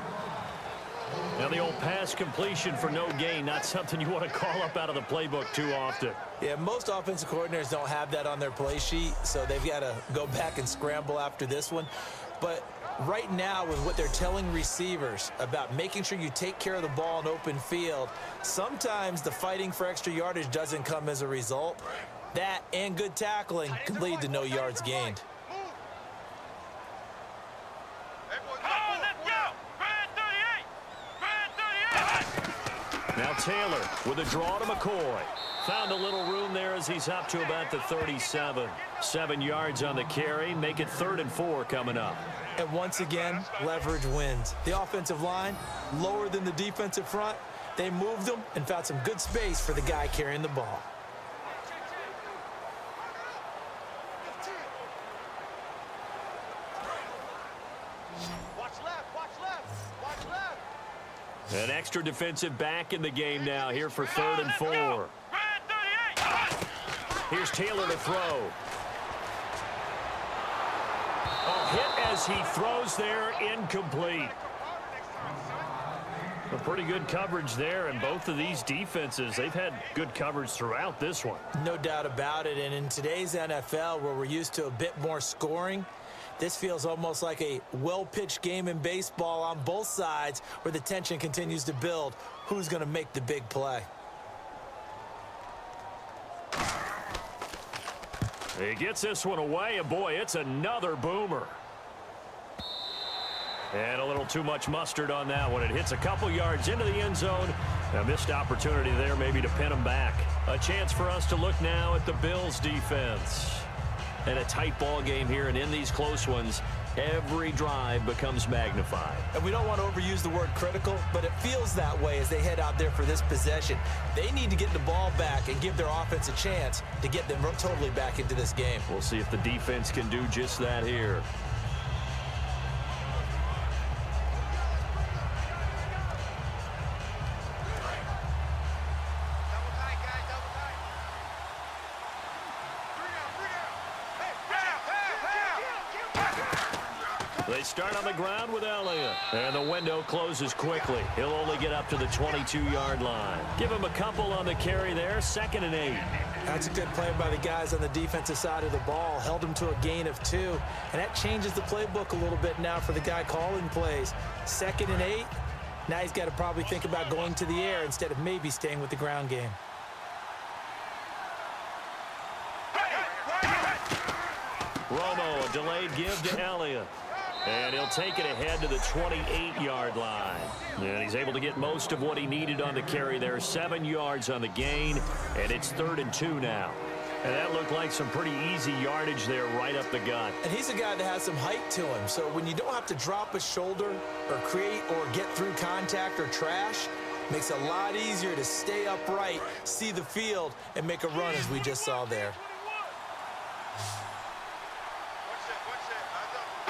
Now the old pass completion for no gain, not something you want to call up out of the playbook too often. Yeah, most offensive coordinators don't have that on their play sheet, so they've got to go back and scramble after this one. But right now, with what they're telling receivers about making sure you take care of the ball in open field, sometimes the fighting for extra yardage doesn't come as a result. That and good tackling can lead to no yards gained. Now Taylor with a draw to McCoy. Found a little room there as he's up to about the 37. 7 yards on the carry. Make it 3rd and 4 coming up. And once again, leverage wins. The offensive line, lower than the defensive front. They moved them and found some good space for the guy carrying the ball. Watch left, watch left, watch left. An extra defensive back in the game now here for 3rd and 4. Here's Taylor to throw. A hit as he throws there, incomplete. A pretty good coverage there, and both of these defenses, they've had good coverage throughout this one. No doubt about it, and in today's NFL, where we're used to a bit more scoring, this feels almost like a well-pitched game in baseball on both sides where the tension continues to build. Who's going to make the big play? He gets this one away, and boy, it's another boomer. And a little too much mustard on that one. It hits a couple yards into the end zone. A missed opportunity there maybe to pin him back. A chance for us to look now at the Bills defense. And a tight ball game here, and in these close ones, every drive becomes magnified. And we don't want to overuse the word critical, but it feels that way as they head out there for this possession. They need to get the ball back and give their offense a chance to get them totally back into this game. We'll see if the defense can do just that here. They start on the ground with Elliott. And the window closes quickly. He'll only get up to the 22-yard line. Give him a couple on the carry there. 2nd and 8. That's a good play by the guys on the defensive side of the ball. Held him to a gain of 2. And that changes the playbook a little bit now for the guy calling plays. 2nd and 8. Now he's got to probably think about going to the air instead of maybe staying with the ground game. Romo, a delayed give to Elliott. And he'll take it ahead to the 28-yard line. And he's able to get most of what he needed on the carry there. 7 yards on the gain, and it's 3rd and 2 now. And that looked like some pretty easy yardage there right up the gut. And he's a guy that has some height to him. So when you don't have to drop a shoulder or create or get through contact or trash, makes it a lot easier to stay upright, see the field, and make a run as we just saw there.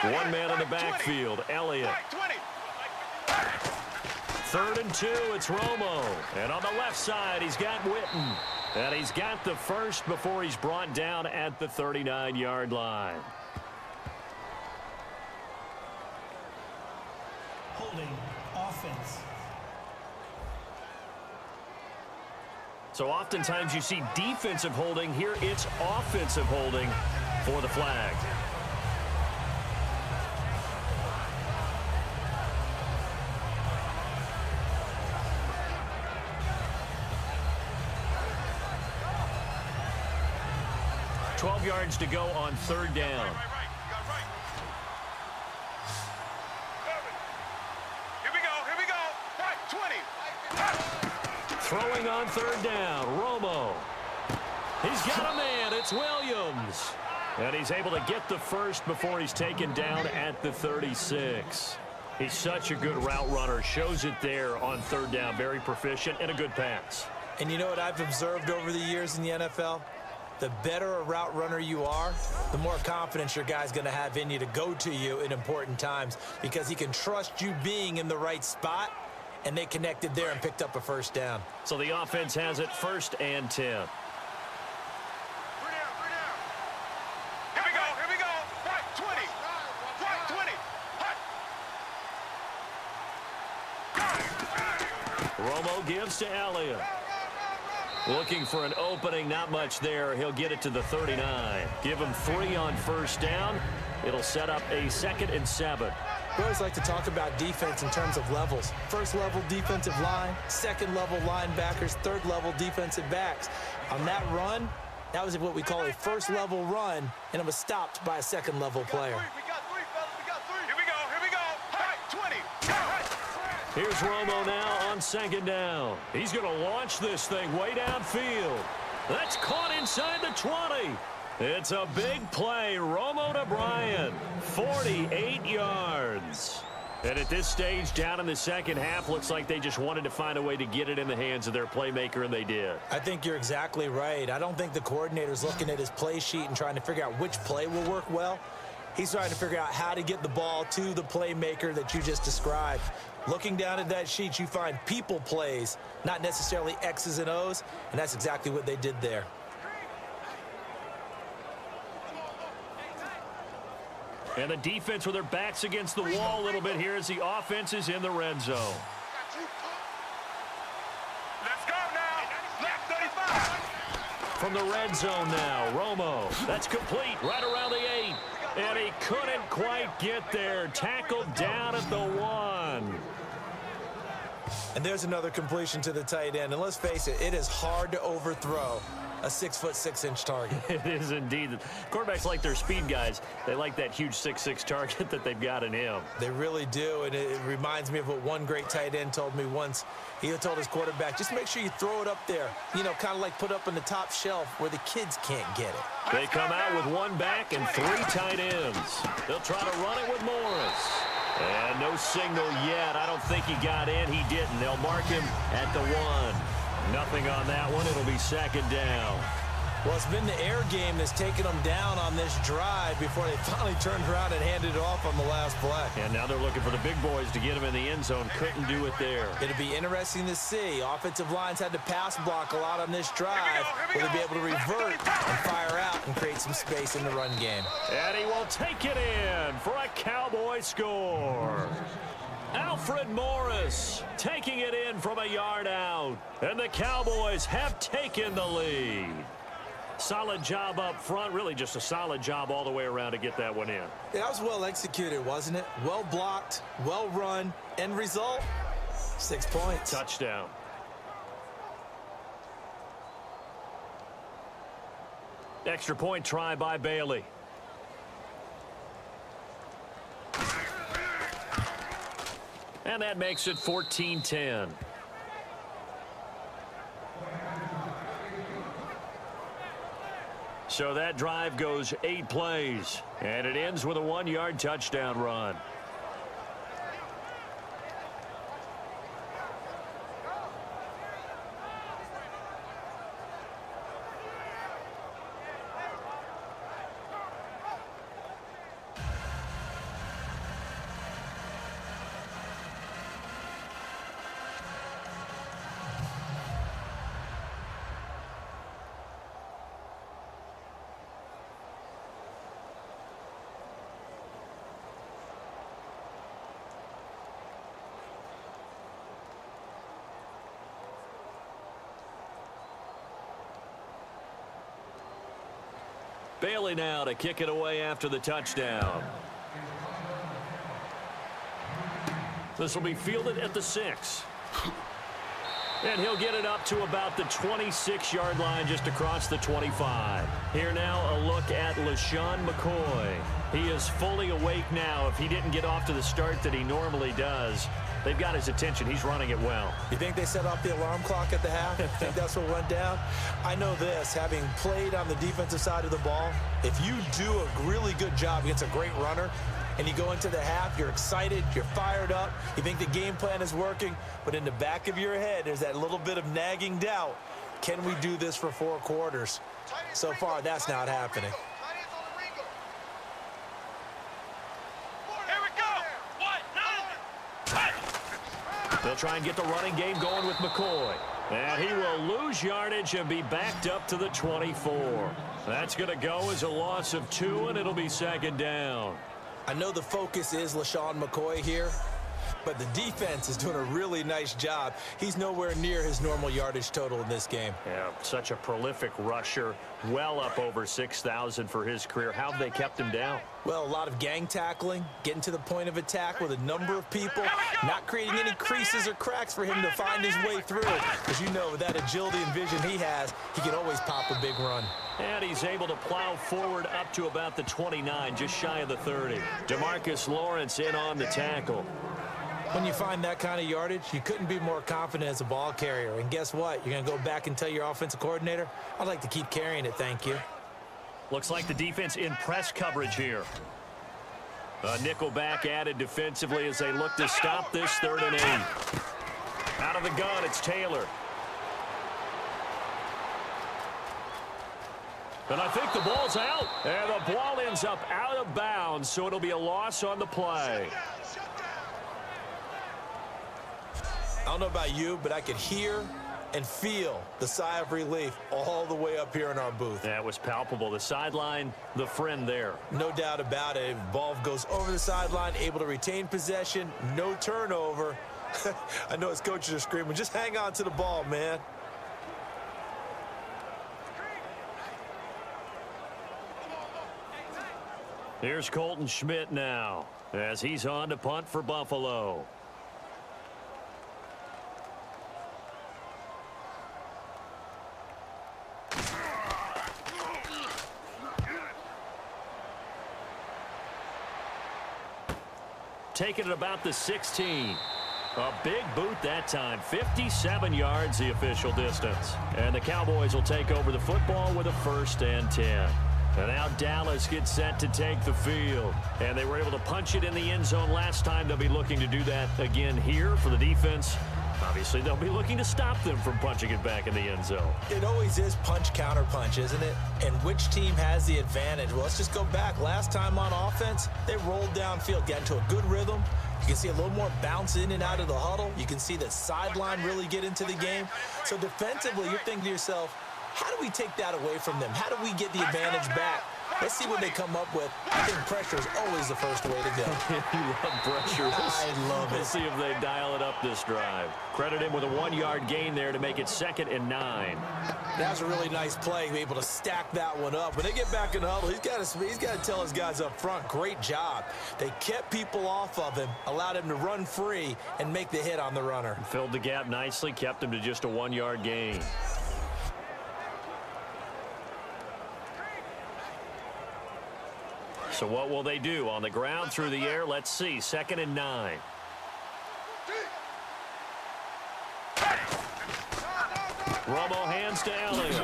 One man in the backfield, Elliott. 3rd and 2, it's Romo. And on the left side, he's got Witten. And he's got the first before he's brought down at the 39-yard line. Holding offense. So oftentimes you see defensive holding. Here it's offensive holding for the flag. $12 yards to go on 3rd down. Here we go. Right, 20. Throwing on 3rd down, Romo. He's got a man, it's Williams. And he's able to get the first before he's taken down at the 36. He's such a good route runner, shows it there on 3rd down, very proficient and a good pass. And you know what I've observed over the years in the NFL? The better a route runner you are, the more confidence your guy's going to have in you to go to you in important times because he can trust you being in the right spot, and they connected there and picked up a 1st down. So the offense has it 1st and 10. Here we go. Right, 20. Right, 20. Hut. Romo gives to Elliott. Looking for an opening, not much there. He'll get it to the 39. Give him 3 on first down. It'll set up a 2nd and 7. We always like to talk about defense in terms of levels. First level defensive line, second level linebackers, third level defensive backs. On that run, that was what we call a first level run, and it was stopped by a second level player. We got 3, fellas. We got 3. Here we go. All right, 20. Here's Romo now on 2nd down. He's going to launch this thing way downfield. That's caught inside the 20. It's a big play. Romo to Bryant. 48 yards. And at this stage, down in the second half, looks like they just wanted to find a way to get it in the hands of their playmaker, and they did. I think you're exactly right. I don't think the coordinator's looking at his play sheet and trying to figure out which play will work well. He's trying to figure out how to get the ball to the playmaker that you just described. Looking down at that sheet, you find people plays, not necessarily X's and O's, and that's exactly what they did there. And the defense with their backs against the wall a little bit here as the offense is in the red zone. Let's go now. Left 35. From the red zone now, Romo. That's complete right around the 8. And he couldn't quite get there. Tackled down at the 1. And there's another completion to the tight end. And let's face it, it is hard to overthrow a 6'6" target. It is indeed. Quarterbacks like their speed guys. They like that huge 6'6" target that they've got in him. They really do, and it reminds me of what one great tight end told me once. He told his quarterback, just make sure you throw it up there. You know, kind of like put up on the top shelf where the kids can't get it. They come out with 1 back and 3 tight ends. They'll try to run it with Morris. And no signal yet. I don't think he got in. He didn't. They'll mark him at the 1. Nothing on that one. It'll be 2nd down. Well, it's been the air game that's taken them down on this drive before they finally turned around and handed it off on the last play. And now they're looking for the big boys to get him in the end zone. Couldn't do it there. It'll be interesting to see. Offensive lines had to pass block a lot on this drive. Will they be able to revert and fire out and create some space in the run game? And he will take it in for a Cowboy score. Alfred Morris taking it in from a yard out. And the Cowboys have taken the lead. Solid job up front. Really just a solid job all the way around to get that one in. Yeah, that was well executed, wasn't it? Well blocked, well run. End result, 6 points. Touchdown. Extra point try by Bailey. And that makes it 14-10. So that drive goes 8 plays, and it ends with a 1-yard touchdown run. Bailey now to kick it away after the touchdown. This will be fielded at the 6. And he'll get it up to about the 26-yard line just across the 25. Here now a look at LaShawn McCoy. He is fully awake now. If he didn't get off to the start that he normally does, they've got his attention. He's running it well. You think they set off the alarm clock at the half? Think that's what went down? I know this, having played on the defensive side of the ball, if you do a really good job against a great runner, and you go into the half, you're excited, you're fired up, you think the game plan is working, but in the back of your head, there's that little bit of nagging doubt. Can we do this for 4 quarters? So far, that's not happening. They'll try and get the running game going with McCoy. And he will lose yardage and be backed up to the 24. That's going to go as a loss of 2, and it'll be 2nd down. I know the focus is LaShawn McCoy here, but the defense is doing a really nice job. He's nowhere near his normal yardage total in this game. Yeah, such a prolific rusher, well up over 6,000 for his career. How have they kept him down? Well, a lot of gang tackling, getting to the point of attack with a number of people, not creating any creases or cracks for him to find his way through. Because you know, with that agility and vision he has, he can always pop a big run. And he's able to plow forward up to about the 29, just shy of the 30. DeMarcus Lawrence in on the tackle. When you find that kind of yardage, you couldn't be more confident as a ball carrier. And guess what? You're going to go back and tell your offensive coordinator, I'd like to keep carrying it, thank you. Looks like the defense in press coverage here. A nickel back added defensively as they look to stop this 3rd and 8. Out of the gun, it's Taylor. And I think the ball's out. And the ball ends up out of bounds, so it'll be a loss on the play. I don't know about you, but I could hear and feel the sigh of relief all the way up here in our booth. That was palpable. The sideline, the friend there. No doubt about it. Ball goes over the sideline, able to retain possession, no turnover. I know his coaches are screaming, just hang on to the ball, man. Here's Colton Schmidt now as he's on to punt for Buffalo. Taking it about the 16. A big boot that time. 57 yards the official distance. And the Cowboys will take over the football with a 1st and 10. And now Dallas gets set to take the field. And they were able to punch it in the end zone last time. They'll be looking to do that again here for the defense. Obviously, they'll be looking to stop them from punching it back in the end zone. It always is punch, counter punch, isn't it? And which team has the advantage? Well, let's just go back. Last time on offense, they rolled downfield, got into a good rhythm. You can see a little more bounce in and out of the huddle. You can see the sideline really get into the game. So defensively, you're thinking to yourself, how do we take that away from them? How do we get the advantage back? Let's see what they come up with. I think pressure is always the first way to go. You love pressure. I love it. We'll see if they dial it up this drive. Credit him with a 1-yard gain there to make it 2nd and 9. That was a really nice play, able to stack that one up. When they get back in the huddle, he's got to tell his guys up front, great job. They kept people off of him, allowed him to run free and make the hit on the runner. Filled the gap nicely, kept him to just a 1-yard gain. So what will they do? On the ground, through the air, let's see. 2nd and 9. Romo hands to Elliott.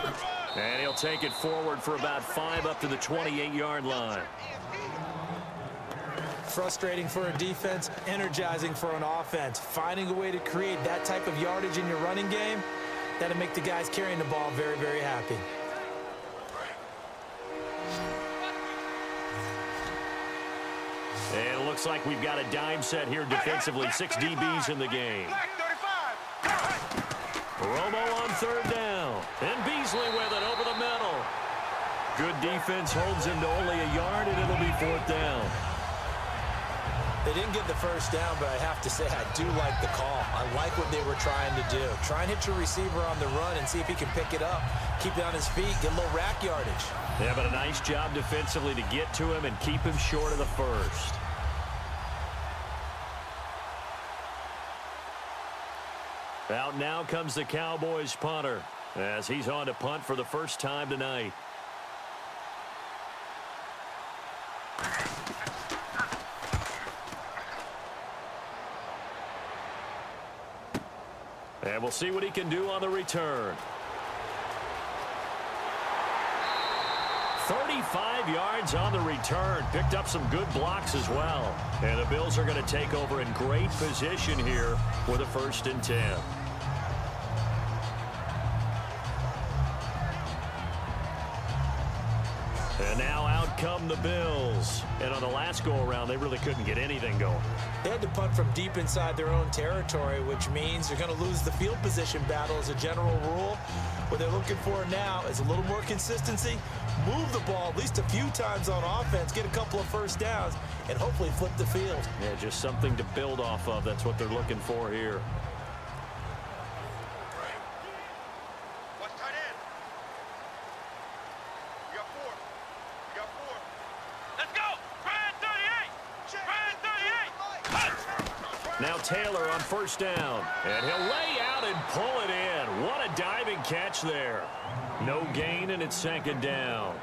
And he'll take it forward for about 5 up to the 28-yard line. Frustrating for a defense, energizing for an offense. Finding a way to create that type of yardage in your running game, that'll make the guys carrying the ball very, very happy. And it looks like we've got a dime set here defensively. 6 DBs in the game. Romo on 3rd down. And Beasley with it over the middle. Good defense holds him to only a yard, and it'll be 4th down. They didn't get the first down, but I have to say I do like the call. I like what they were trying to do. Try and hit your receiver on the run and see if he can pick it up. Keep it on his feet, get a little rack yardage. Yeah, but a nice job defensively to get to him and keep him short of the 1st. Out now comes the Cowboys punter as he's on to punt for the first time tonight. And we'll see what he can do on the return. 35 yards on the return. Picked up some good blocks as well. And the Bills are going to take over in great position here with a 1st and 10. And now out come the Bills. And on the last go-around, they really couldn't get anything going. They had to punt from deep inside their own territory, which means you're going to lose the field position battle as a general rule. What they're looking for now is a little more consistency, move the ball at least a few times on offense, get a couple of first downs, and hopefully flip the field. Yeah, just something to build off of. That's what they're looking for here. Watch tight end. We got four. We got four. Let's go. Brand 38. Now Taylor on first down. And he'll lay out and pull it in. What a diving catch there. No gain, and it's second down.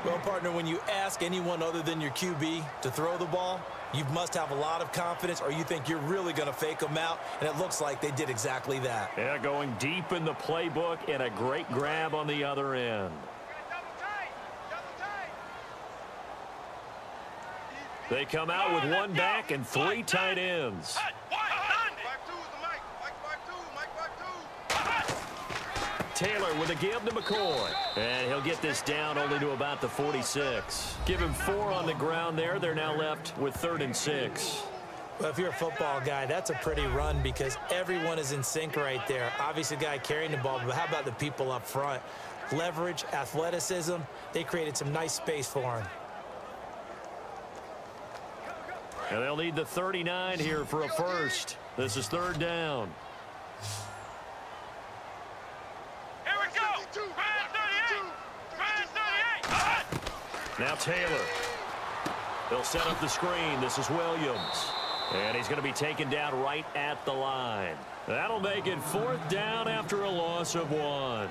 Well, partner, when you ask anyone other than your QB to throw the ball, you must have a lot of confidence, or you think you're really going to fake them out, and it looks like they did exactly that. Yeah, going deep in the playbook and a great grab on the other end. They come out with one back and three tight ends. Taylor with a give to McCoy. And he'll get this down only to about the 46. Give him 4 on the ground there. They're now left with 3rd and 6. Well, if you're a football guy, that's a pretty run because everyone is in sync right there. Obviously, the guy carrying the ball, but how about the people up front? Leverage, athleticism, they created some nice space for him. And they'll need the 39 here for a first. This is 3rd down. Now Taylor. They'll set up the screen. This is Williams. And he's going to be taken down right at the line. That'll make it 4th down after a loss of 1.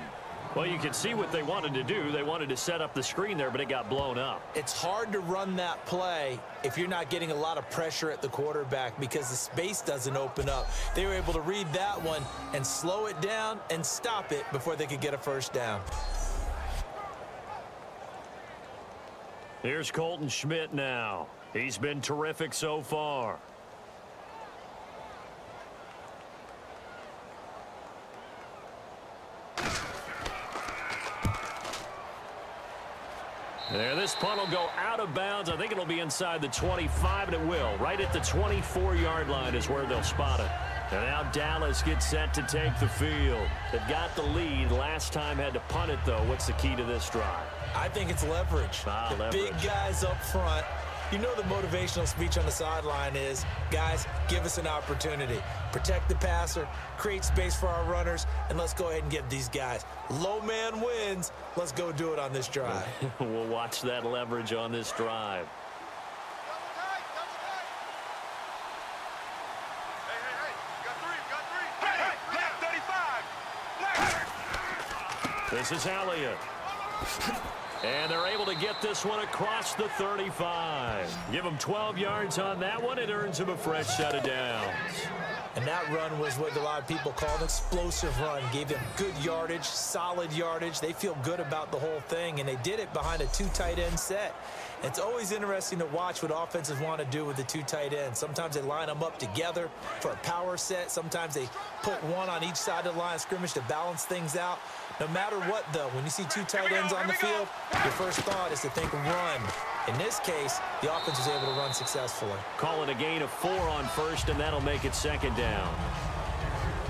Well, you can see what they wanted to do. They wanted to set up the screen there, but it got blown up. It's hard to run that play if you're not getting a lot of pressure at the quarterback because the space doesn't open up. They were able to read that one and slow it down and stop it before they could get a first down. Here's Colton Schmidt now. He's been terrific so far. There, this punt will go out of bounds. I think it'll be inside the 25, and it will. Right at the 24-yard line is where they'll spot it. And now Dallas gets set to take the field. They've got the lead. Last time had to punt it, though. What's the key to this drive? I think it's leverage. Leverage. Big guys up front. You know the motivational speech on the sideline is, guys, give us an opportunity. Protect the passer, create space for our runners, and let's go ahead and get these guys. Low man wins. Let's go do it on this drive. We'll watch that leverage on this drive. This is Elliott. And they're able to get this one across the 35. Give him 12 yards on that one. It earns him a fresh set of downs. And that run was what a lot of people call an explosive run. Gave them good yardage, solid yardage. They feel good about the whole thing, and they did it behind a 2 tight end set. It's always interesting to watch what offenses want to do with the 2 tight ends. Sometimes they line them up together for a power set. Sometimes they put one on each side of the line of scrimmage to balance things out. No matter what, though, when you see 2 tight ends on the field, your first thought is to think run. In this case, the offense was able to run successfully. Call it a gain of 4 on first, and that'll make it 2nd down.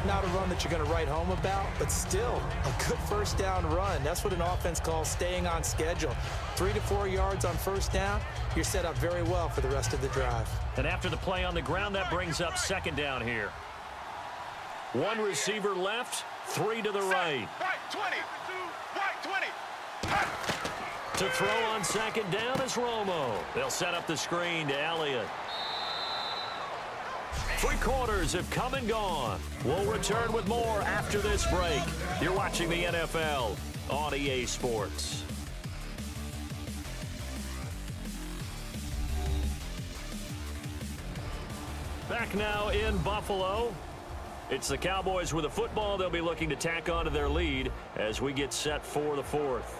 Not a run that you're going to write home about, but still a good first down run. That's what an offense calls staying on schedule. 3 to 4 yards on first down, you're set up very well for the rest of the drive. And after the play on the ground, that brings up 2nd down here. 1 receiver left, 3 to the right. Right 20. Right 20. To throw on 2nd down is Romo. They'll set up the screen to Elliott. 3 quarters have come and gone. We'll return with more after this break. You're watching the NFL on EA Sports. Back now in Buffalo. It's the Cowboys with the football. They'll be looking to tack on to their lead as we get set for the 4th.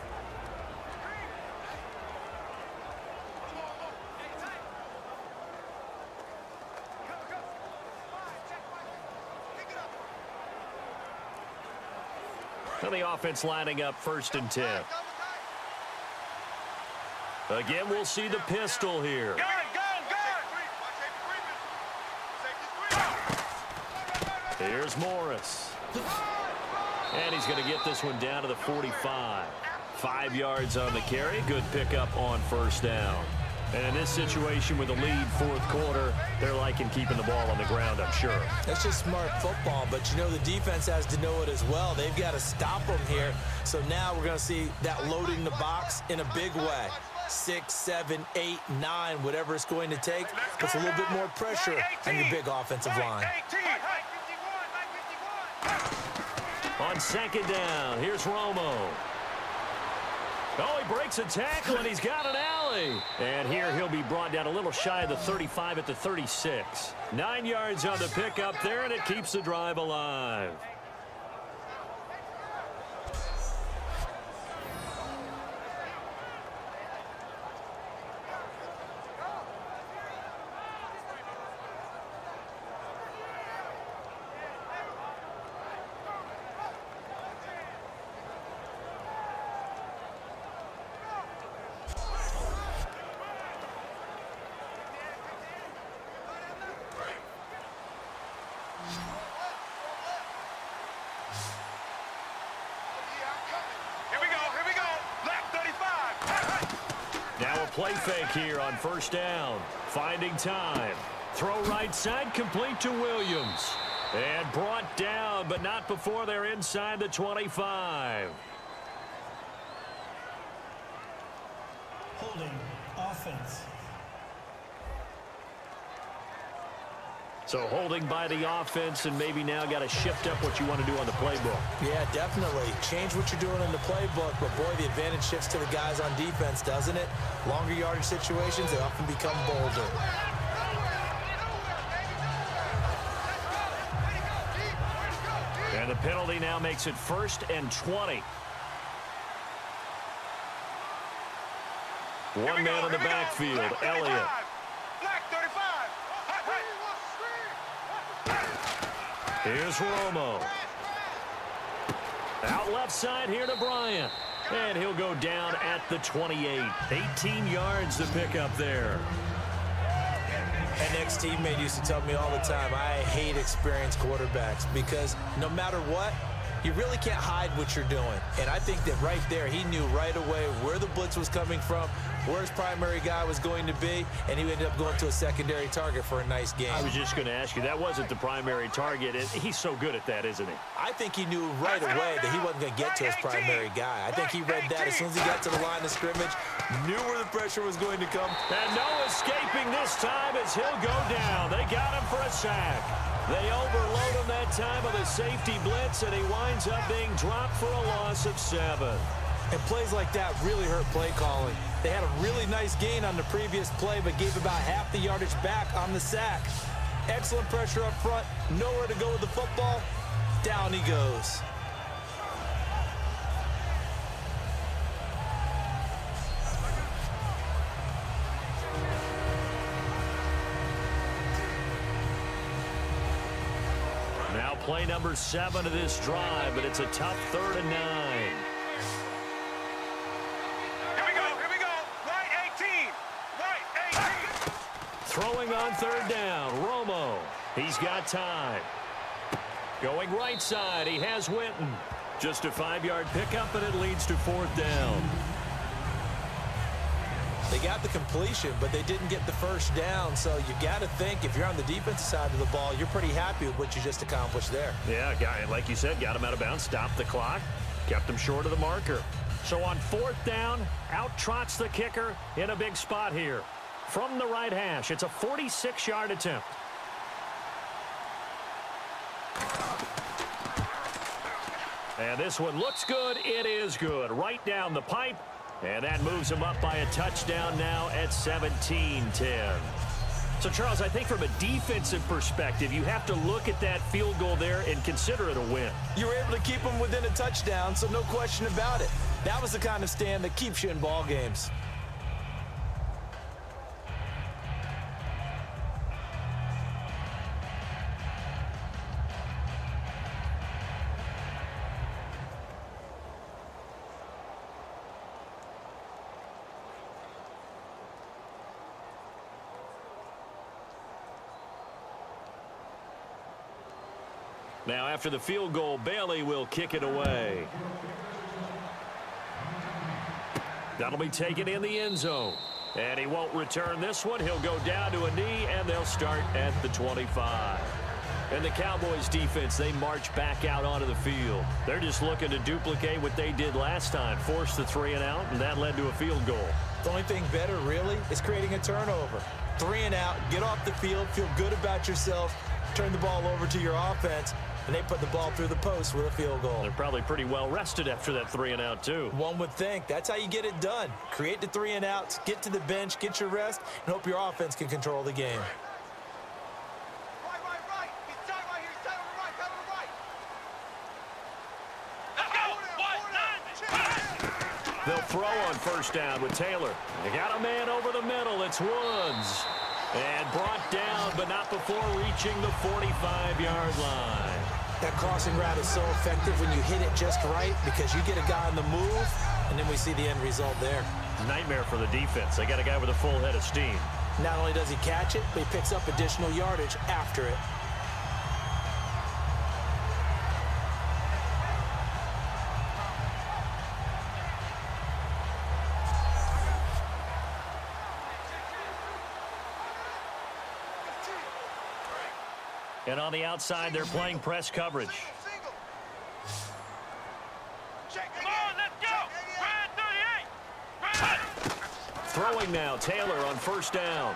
And the offense lining up 1st and 10. Again, we'll see the pistol here. Gun! Here's Morris. And he's going to get this one down to the 45. 5 yards on the carry. Good pickup on first down. And in this situation with a lead fourth quarter, they're liking keeping the ball on the ground, I'm sure. That's just smart football, but you know the defense has to know it as well. They've got to stop them here. So now we're going to see that loading the box in a big way. 6, 7, 8, 9, whatever it's going to take. Puts a little bit more pressure on your big offensive line. On second down, here's Romo. Oh, he breaks a tackle, and he's got an alley. And here he'll be brought down a little shy of the 35 at the 36. 9 yards on the pickup there, and it keeps the drive alive. Now a play fake here on first down. Finding time. Throw right side, complete to Williams. And brought down, but not before they're inside the 25. Holding offense. So holding by the offense, and maybe now got to shift up what you want to do on the playbook. Yeah, definitely. Change what you're doing in the playbook, but boy, the advantage shifts to the guys on defense, doesn't it? Longer yardage situations, they often become bolder. And the penalty now makes it 1st and 20. One man in the backfield, Elliott. Here's Romo. Out left side here to Bryant. And he'll go down at the 28. 18 yards to pick up there. An ex-teammate used to tell me all the time, I hate experienced quarterbacks because no matter what, you really can't hide what you're doing. And I think that right there, he knew right away where the blitz was coming from, where his primary guy was going to be, and he ended up going to a secondary target for a nice game. I was just going to ask you, that wasn't the primary target. He's so good at that, isn't he? I think he knew right away that he wasn't going to get to his primary guy. I think he read that as soon as he got to the line of scrimmage, knew where the pressure was going to come. And no escaping this time as he'll go down. They got him for a sack. They overload him that time with a safety blitz, and he winds up being dropped for a loss of 7. And plays like that really hurt play calling. They had a really nice gain on the previous play, but gave about half the yardage back on the sack. Excellent pressure up front, nowhere to go with the football. Down he goes. Now play number 7 of this drive, but it's a tough 3rd and 9. Throwing on 3rd down, Romo. He's got time. Going right side, he has Winton. Just a 5-yard pickup, and it leads to 4th down. They got the completion, but they didn't get the first down, so you got to think if you're on the defensive side of the ball, you're pretty happy with what you just accomplished there. Yeah, guy, like you said, got him out of bounds, stopped the clock, kept him short of the marker. So on 4th down, out trots the kicker in a big spot here. From the right hash, it's a 46-yard attempt. And this one looks good. It is good. Right down the pipe. And that moves him up by a touchdown now at 17-10. So, Charles, I think from a defensive perspective, you have to look at that field goal there and consider it a win. You were able to keep him within a touchdown, so no question about it. That was the kind of stand that keeps you in ball games. Now, after the field goal, Bailey will kick it away. That'll be taken in the end zone. And he won't return this one. He'll go down to a knee, and they'll start at the 25. And the Cowboys defense, they march back out onto the field. They're just looking to duplicate what they did last time, force the 3 and out, and that led to a field goal. The only thing better, really, is creating a turnover. 3 and out, get off the field, feel good about yourself, turn the ball over to your offense, and they put the ball through the post with a field goal. They're probably pretty well rested after that 3 and out, too. One would think. That's how you get it done. Create the 3 and outs, get to the bench, get your rest, and hope your offense can control the game. Right. He's tight right here. He's tight on the right. Tight on the right. Let's go. 1, 9, They'll throw on first down with Taylor. They got a man over the middle. It's Woods. And brought down, but not before reaching the 45-yard line. That crossing route is so effective when you hit it just right because you get a guy on the move, and then we see the end result there. Nightmare for the defense. They got a guy with a full head of steam. Not only does he catch it, but he picks up additional yardage after it. And on the outside, they're playing press coverage. single. Come on, let's go. Brad 38. Throwing now, Taylor on first down.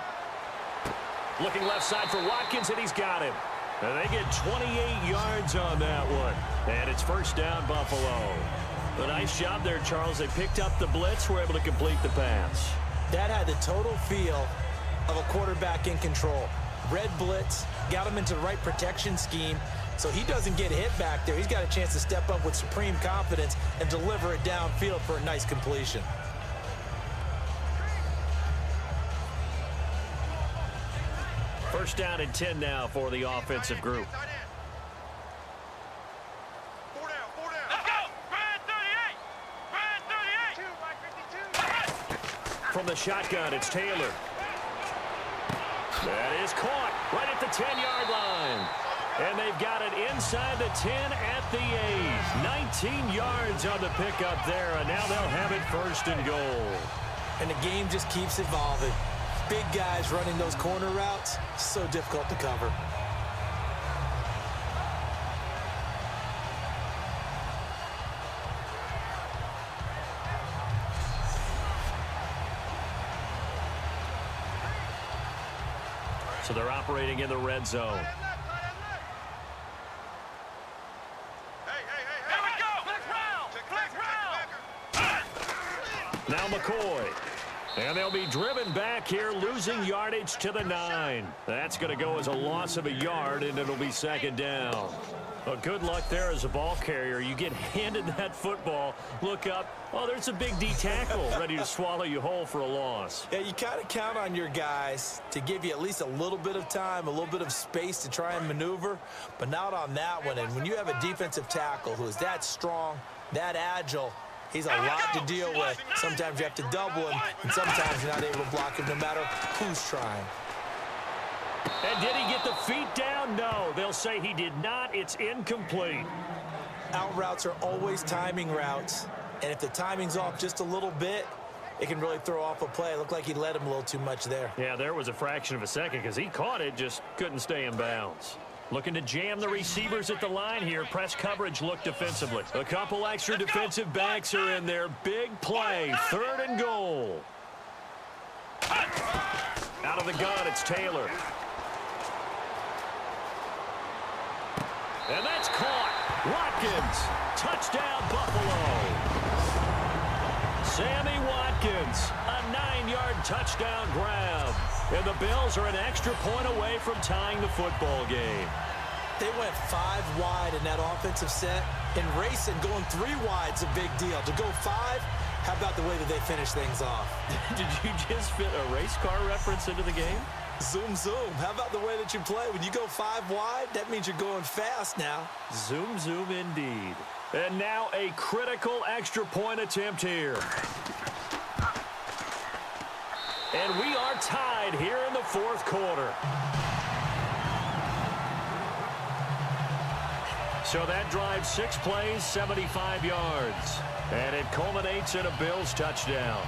Looking left side for Watkins, and he's got him. And they get 28 yards on that one. And it's first down, Buffalo. A nice job there, Charles. They picked up the blitz, were able to complete the pass. That had the total feel of a quarterback in control. Red blitz, got him into the right protection scheme, so he doesn't get hit back there. He's got a chance to step up with supreme confidence and deliver it downfield for a nice completion. First down and 10 now for the offensive group. 4 down. Let's go. Brad 38. Brad 38. From the shotgun, it's Taylor. That is caught right at the 10-yard line. And they've got it inside the 10 at the 8. 19 yards on the pickup there, and now they'll have it first and goal. And the game just keeps evolving. Big guys running those corner routes, so difficult to cover. So they're operating in the red zone. Here we go. Flex round. Now McCoy. And they'll be driven back here, losing yardage to the 9. That's going to go as a loss of a yard, and it'll be second down. Well, good luck there as a ball carrier. You get handed that football, look up, oh, there's a big D tackle ready to swallow you whole for a loss. Yeah, you kind of count on your guys to give you at least a little bit of time, a little bit of space to try and maneuver, but not on that one. And when you have a defensive tackle who is that strong, that agile, he's a lot to deal with. Sometimes you have to double him, and sometimes you're not able to block him no matter who's trying. And did he get the feet down? No, they'll say he did not. It's incomplete. Out routes are always timing routes, and if the timing's off just a little bit, it can really throw off a play. It looked like he led him a little too much there. Yeah, there was a fraction of a second because he caught it, just couldn't stay in bounds. Looking to jam the receivers at the line here. Press coverage look defensively. A couple extra defensive backs are in there. Big play, 3rd and goal. Out of the gun, it's Taylor. And that's caught. Watkins, touchdown Buffalo. Sammy Watkins, a 9-yard touchdown grab. And the Bills are an extra point away from tying the football game. They went 5 wide in that offensive set, and racing going 3 wide's a big deal. To go 5, how about the way that they finish things off? Did you just fit a race car reference into the game? Zoom, zoom. How about the way that you play? When you go 5 wide, that means you're going fast now. Zoom, zoom indeed. And now a critical extra point attempt here. And we are tied here in the 4th quarter. So that drives 6 plays, 75 yards. And it culminates in a Bills touchdown.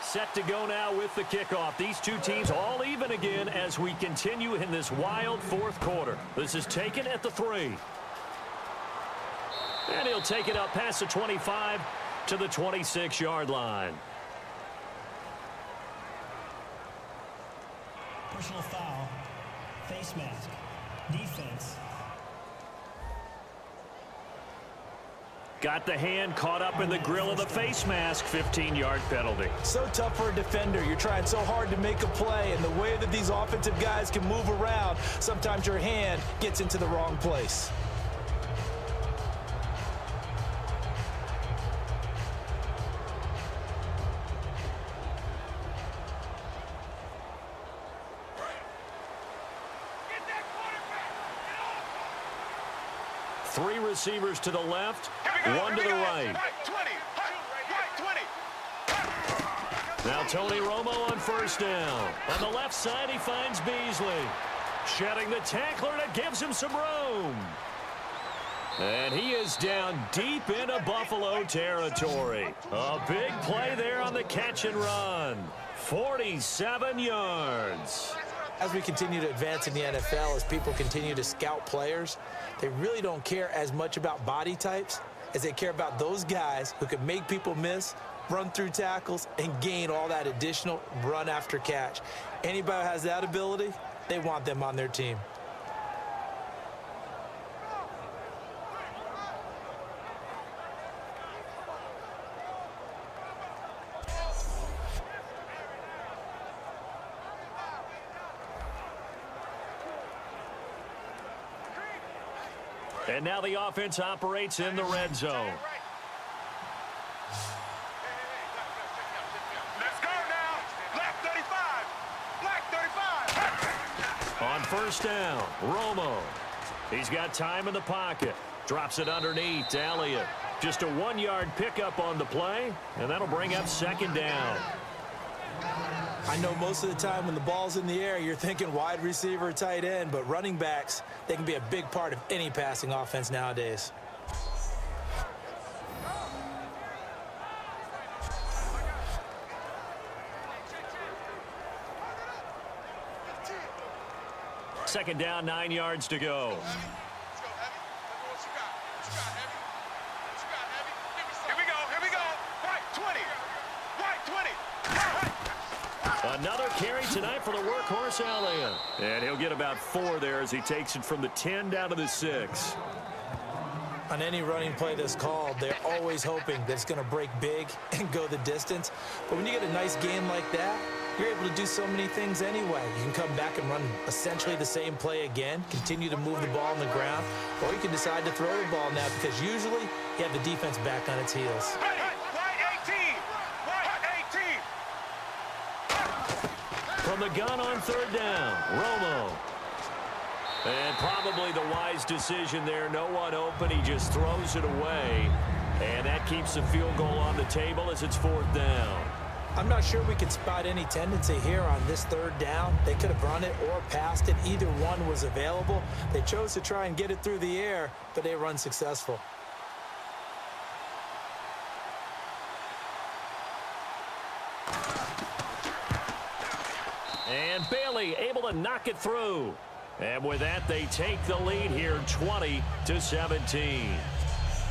Set to go now with the kickoff. These two teams all even again as we continue in this wild fourth quarter. This is taken at the 3. And he'll take it up past the 25 to the 26-yard line. Personal foul. Face mask. Defense. Got the hand caught up in the grill of the face mask. 15-yard penalty. So tough for a defender. You're trying so hard to make a play, and the way that these offensive guys can move around, sometimes your hand gets into the wrong place. Three receivers to the left, one to the right. Now Tony Romo on first down. On the left side, he finds Beasley. Shedding the tackler, and it gives him some room. And he is down deep into Buffalo territory. A big play there on the catch and run. 47 yards. As we continue to advance in the NFL, as people continue to scout players, they really don't care as much about body types as they care about those guys who can make people miss, run through tackles, and gain all that additional run after catch. Anybody who has that ability, they want them on their team. And now the offense operates in the red zone. Let's go now. Black 35. Black 35. On first down, Romo. He's got time in the pocket. Drops it underneath to Elliott. Just a 1-yard pickup on the play, and that'll bring up second down. I know most of the time when the ball's in the air, you're thinking wide receiver, tight end, but running backs, they can be a big part of any passing offense nowadays. Second down, 9 yards to go. Another carry tonight for the workhorse Elliott. And he'll get about 4 there as he takes it from the 10 down to the 6. On any running play that's called, they're always hoping that it's going to break big and go the distance. But when you get a nice game like that, you're able to do so many things anyway. You can come back and run essentially the same play again, continue to move the ball on the ground, or you can decide to throw the ball now because usually you have the defense back on its heels. From the gun on third down, Romo. And probably the wise decision there. No one open. He just throws it away. And that keeps the field goal on the table as it's fourth down. I'm not sure we could spot any tendency here on this third down. They could have run it or passed it. Either one was available. They chose to try and get it through the air, but they were unsuccessful. And Bailey able to knock it through. And with that, they take the lead here 20-17.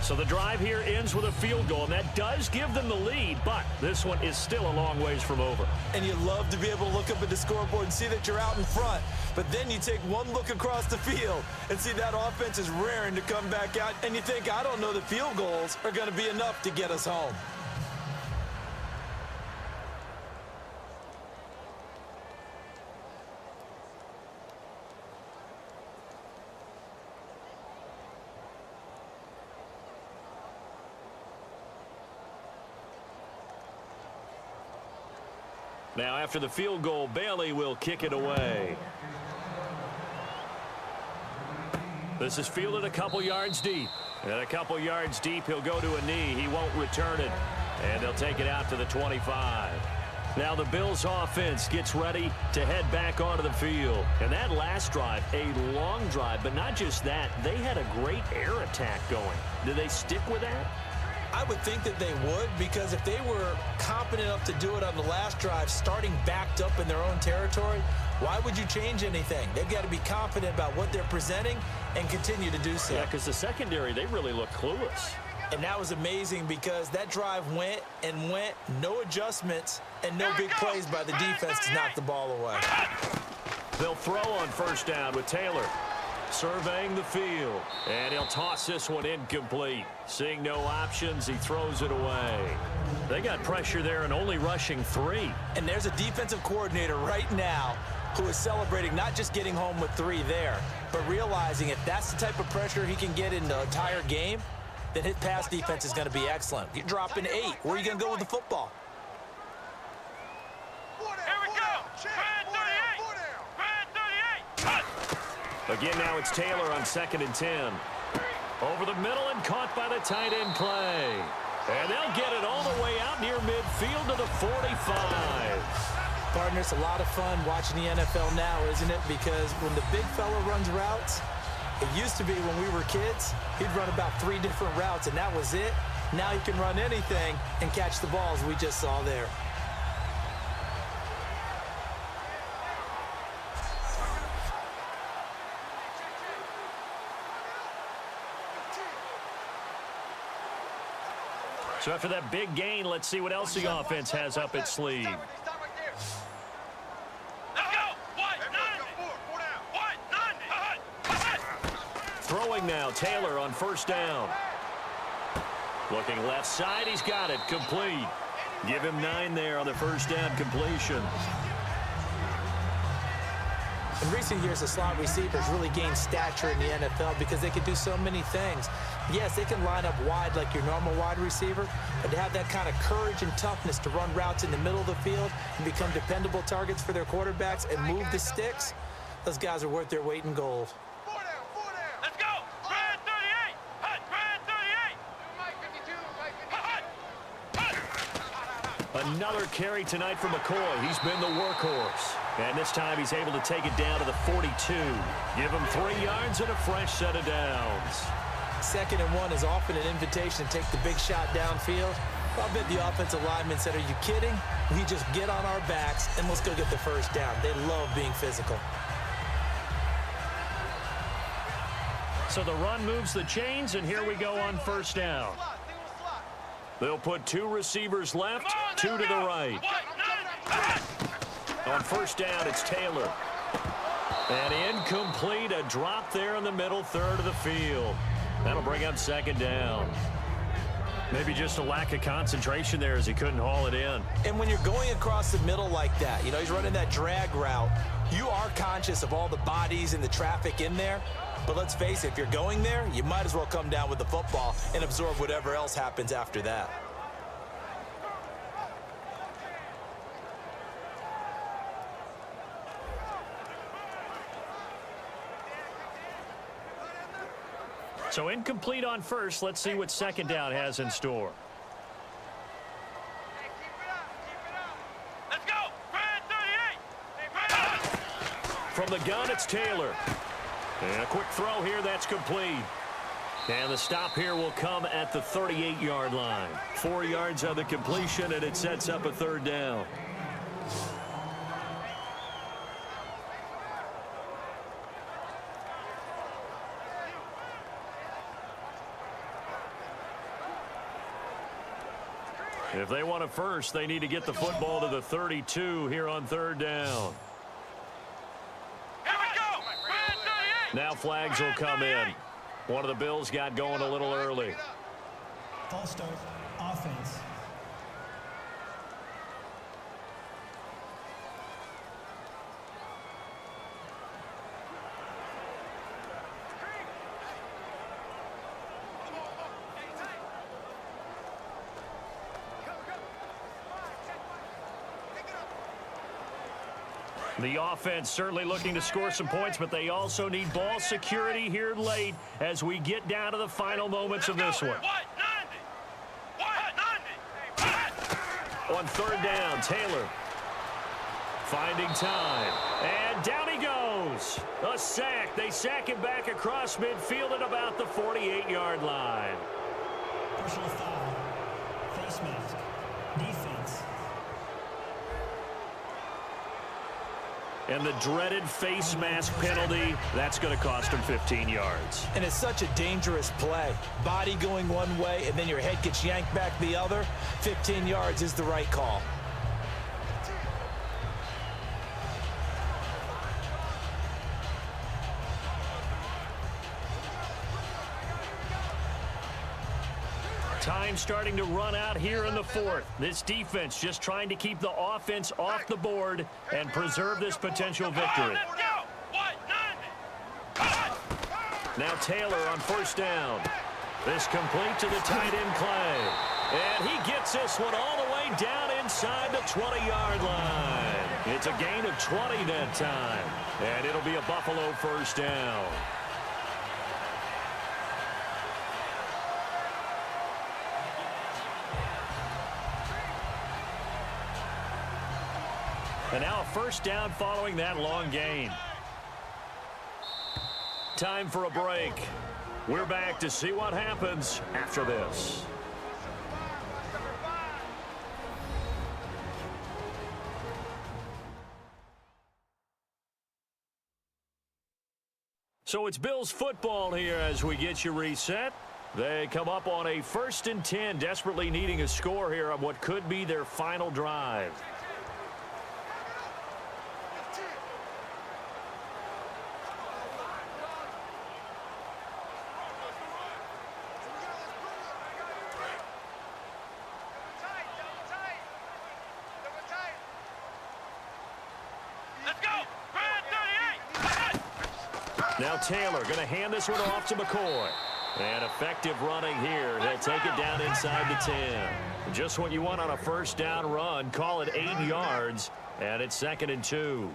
So the drive here ends with a field goal, and that does give them the lead, but this one is still a long ways from over. And you love to be able to look up at the scoreboard and see that you're out in front, but then you take one look across the field and see that offense is raring to come back out, and you think, I don't know that field goals are going to be enough to get us home. Now after the field goal, Bailey will kick it away. This is fielded a couple yards deep. And a couple yards deep, he'll go to a knee. He won't return it. And they'll take it out to the 25. Now the Bills offense gets ready to head back onto the field. And that last drive, a long drive, but not just that. They had a great air attack going. Do they stick with that? I would think that they would, because if they were competent enough to do it on the last drive, starting backed up in their own territory, why would you change anything? They've got to be confident about what they're presenting and continue to do so. Yeah, because the secondary, they really look clueless. And that was amazing because that drive went and went, no adjustments, and no big plays by the defense to knock the ball away. They'll throw on first down with Taylor. Surveying the field, and he'll toss this one incomplete. Seeing no options, he throws it away. They got pressure there and only rushing 3. And there's a defensive coordinator right now who is celebrating not just getting home with 3 there, but realizing if that's the type of pressure he can get in the entire game, then his pass defense is going to be excellent. You're dropping 8. Where are you going to go with the football? Here we go. Brad 38. Brad 38. Again, now it's Taylor on 2nd and 10. Over the middle and caught by the tight end Clay. And they'll get it all the way out near midfield to the 45. Partner, it's a lot of fun watching the NFL now, isn't it? Because when the big fella runs routes, it used to be when we were kids, he'd run about 3 different routes, and that was it. Now he can run anything and catch the balls we just saw there. So after that big gain, let's see what else the offense has up its sleeve. Let's go. Throwing now, Taylor on first down. Looking left side, he's got it, complete. Give him 9 there on the first down completion. In recent years, the slot receivers really gained stature in the NFL because they can do so many things. Yes, they can line up wide like your normal wide receiver, but to have that kind of courage and toughness to run routes in the middle of the field and become dependable targets for their quarterbacks and move the sticks, those guys are worth their weight in gold. Let's go. Brad 38. Hut. Brad 38. Another carry tonight for McCoy. He's been the workhorse. And this time he's able to take it down to the 42. Give him 3 yards and a fresh set of downs. 2nd and 1 is often an invitation to take the big shot downfield. I bet the offensive lineman said, are you kidding? We just get on our backs and let's go get the first down. They love being physical. So the run moves the chains, and here we go on first down. They'll put 2 receivers left, 2 to the right. On first down, it's Taylor. And incomplete, a drop there in the middle third of the field. That'll bring up 2nd down. Maybe just a lack of concentration there as he couldn't haul it in. And when you're going across the middle like that, you know, he's running that drag route, you are conscious of all the bodies and the traffic in there. But let's face it, if you're going there, you might as well come down with the football and absorb whatever else happens after that. So incomplete on first. Let's see what 2nd down has in store. Let's go. Brad 38. From the gun, it's Taylor. And a quick throw here, that's complete. And the stop here will come at the 38-yard line. 4 yards on the completion, and it sets up a 3rd down. If they want a first, they need to get the football to the 32 here on 3rd down. Here we go. Brad 38. Now flags will come in. One of the Bills got going a little early. False start, offense. The offense certainly looking to score some points, but they also need ball security here late as we get down to the final moments of this one. On third down, Taylor finding time, and down he goes. A sack. They sack him back across midfield at about the 48-yard line. Personal foul. Face mask. Defense. And the dreaded face mask penalty, that's going to cost him 15 yards. And it's such a dangerous play. Body going one way, and then your head gets yanked back the other. 15 yards is the right call. Time starting to run out here in the fourth. This defense just trying to keep the offense off the board and preserve this potential victory. Now Taylor on first down. This complete to the tight end Clay. And he gets this one all the way down inside the 20-yard line. It's a gain of 20 that time. And it'll be a Buffalo first down. And now a first down following that long gain. Time for a break. We're back to see what happens after this. So it's Bills football here as we get you reset. They come up on a 1st and 10, desperately needing a score here on what could be their final drive. Now Taylor going to hand this one off to McCoy. And effective running here. He'll take it down inside the 10. Just what you want on a first down run. Call it 8 yards. And it's 2nd and 2.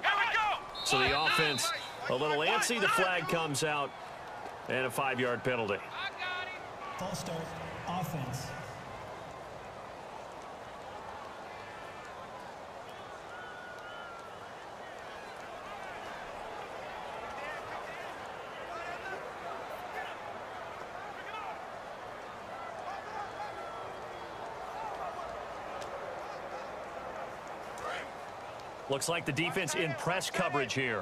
So the offense a little antsy. The flag comes out. And a 5-yard penalty. False start. Offense. Looks like the defense in press coverage here.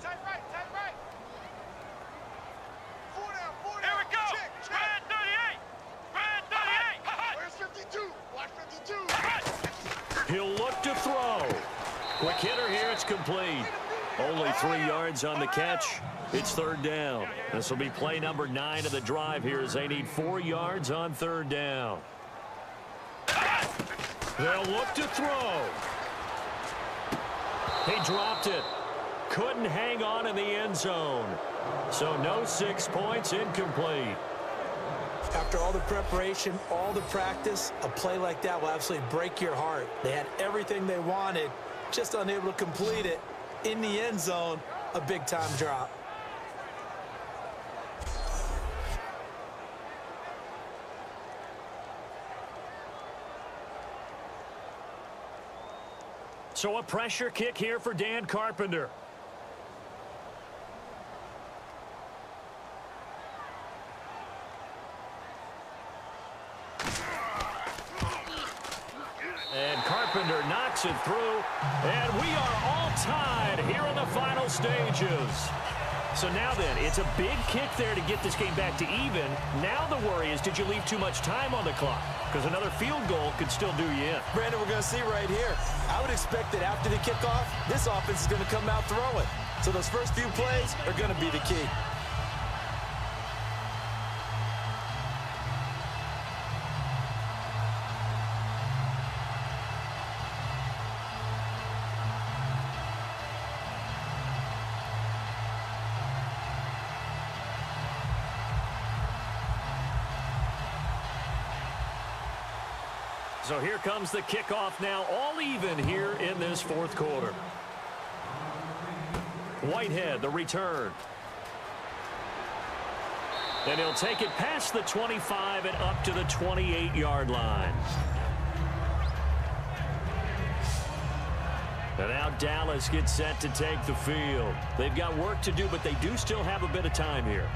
He'll look to throw. Quick hitter here. It's complete. Only 3 yards on the catch. It's 3rd down. This will be play number 9 of the drive here as they need 4 yards on 3rd down. They'll look to throw. He dropped it. Couldn't hang on in the end zone. So no 6 points, incomplete. After all the preparation, all the practice, a play like that will absolutely break your heart. They had everything they wanted, just unable to complete it. In the end zone, a big-time drop. So a pressure kick here for Dan Carpenter. And Carpenter knocks it through. And we are all tied here in the final stages. So now then, it's a big kick there to get this game back to even. Now the worry is, did you leave too much time on the clock? Because another field goal could still do you in. Brandon, we're going to see right here. I would expect that after the kickoff, this offense is going to come out throwing. So those first few plays are going to be the key. So here comes the kickoff now, all even here in this 4th quarter. Whitehead, the return. And he'll take it past the 25 and up to the 28-yard line. And now Dallas gets set to take the field. They've got work to do, but they do still have a bit of time here.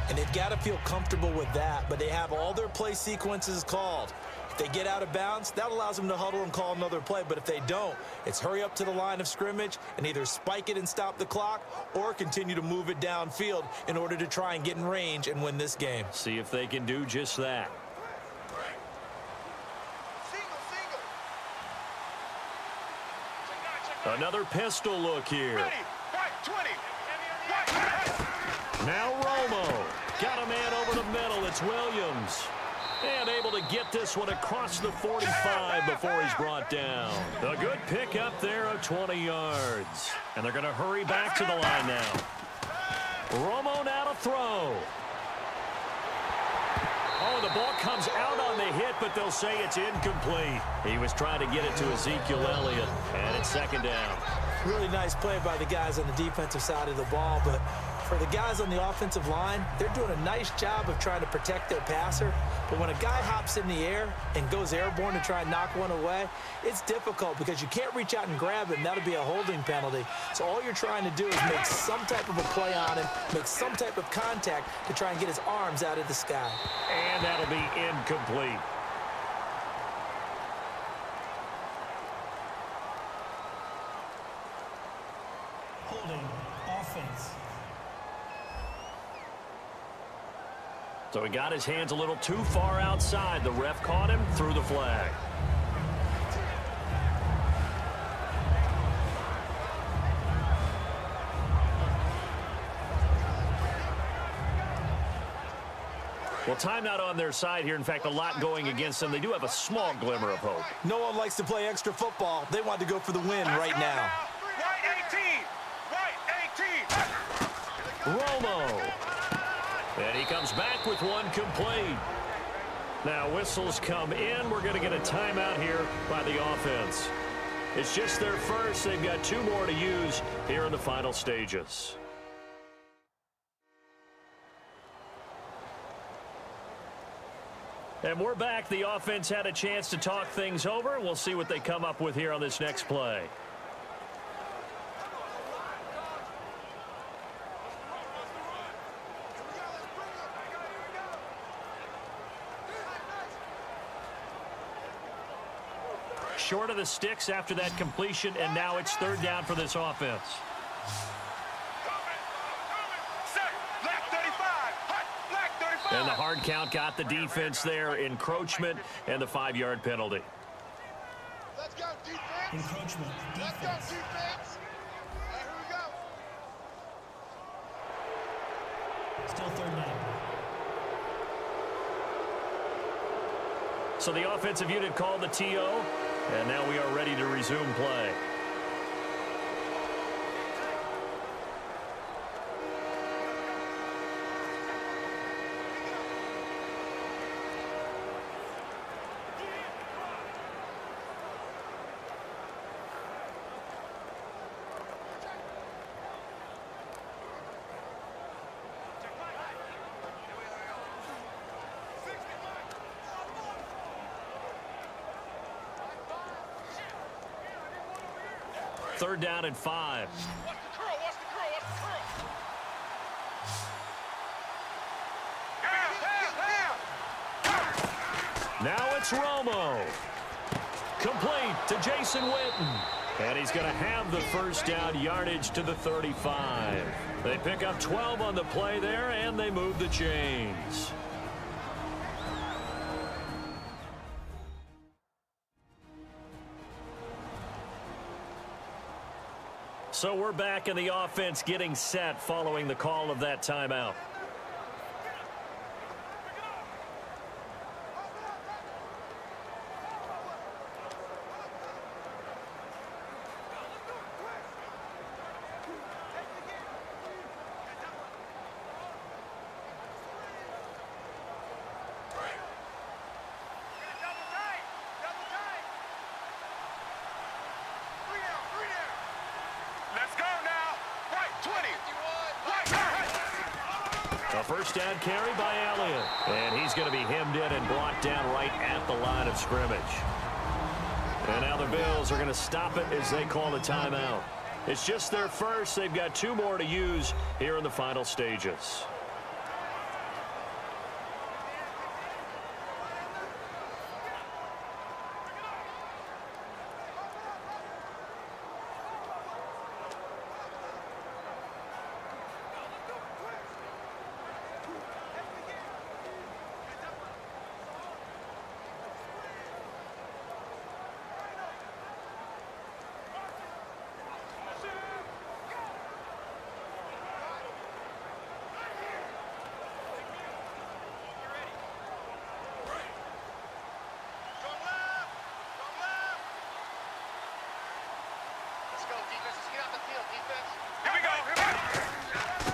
And they've got to feel comfortable with that, but they have all their play sequences called. If they get out of bounds, that allows them to huddle and call another play. But if they don't, it's hurry up to the line of scrimmage and either spike it and stop the clock or continue to move it downfield in order to try and get in range and win this game. See if they can do just that. Another pistol look here. Now Romo. Got a man over the middle. It's Williams. And able to get this one across the 45 before he's brought down. A good pickup there of 20 yards. And they're going to hurry back to the line now. Romo now to throw. Oh, the ball comes out on the hit, but they'll say it's incomplete. He was trying to get it to Ezekiel Elliott, and it's second down. Really nice play by the guys on the defensive side of the ball, but for the guys on the offensive line, they're doing a nice job of trying to protect their passer. But when a guy hops in the air and goes airborne to try and knock one away, it's difficult because you can't reach out and grab him. That'll be a holding penalty. So all you're trying to do is make some type of a play on him, make some type of contact to try and get his arms out of the sky. And that'll be incomplete. Holding offense. So he got his hands a little too far outside. The ref caught him, threw the flag. Well, timeout on their side here. In fact, a lot going against them. They do have a small glimmer of hope. No one likes to play extra football. They want to go for the win right now. Romo. And he comes back with one complete. Now whistles come in. We're going to get a timeout here by the offense. It's just their first. They've got two more to use here in the final stages. And we're back. The offense had a chance to talk things over. We'll see what they come up with here on this next play. Short of the sticks after that completion, and now it's third down for this offense. And the hard count got the defense there. Encroachment and the 5-yard penalty. Let's go, defense. Encroachment. Let's go, Defense. defense. All right, here we go. Still third down. So the offensive unit called the TO, and now we are ready to resume play. Third down and 5. Watch the curl, watch the curl, watch the curl. Now it's Romo. Complete to Jason Witten. And he's going to have the first down, yardage to the 35. They pick up 12 on the play there, and they move the chains. So we're back in the offense getting set following the call of that timeout. Let's go now. Right, 20. A first down carry by Elliott. And he's going to be hemmed in and brought down right at the line of scrimmage. And now the Bills are going to stop it as they call the timeout. It's just their first. They've got 2 more to use here in the final stages.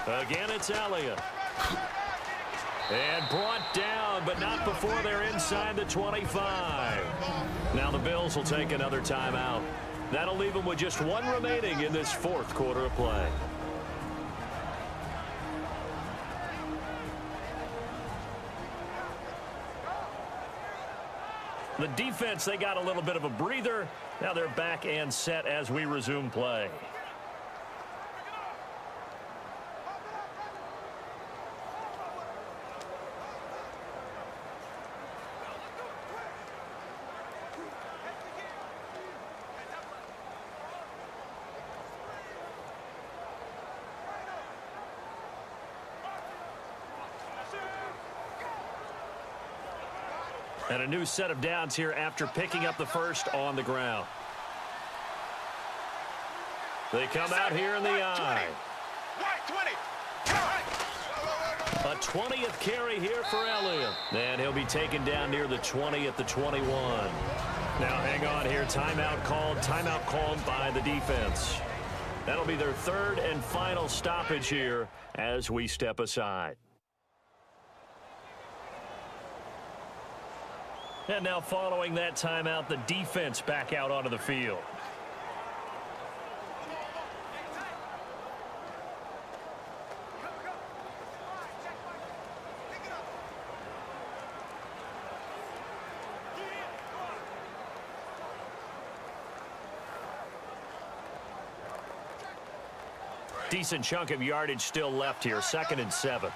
Again, it's Elliott. And brought down, but not before they're inside the 25. Now the Bills will take another timeout. That'll leave them with just 1 remaining in this 4th quarter of play. The defense, they got a little bit of a breather. Now they're back and set as we resume play. And a new set of downs here after picking up the first on the ground. They come out here in the I. A 20th carry here for Elliott. And he'll be taken down near the 20 at the 21. Now hang on here. Timeout called by the defense. That'll be their 3rd and final stoppage here as we step aside. And now following that timeout, the defense back out onto the field. Decent chunk of yardage still left here, 2nd and 7.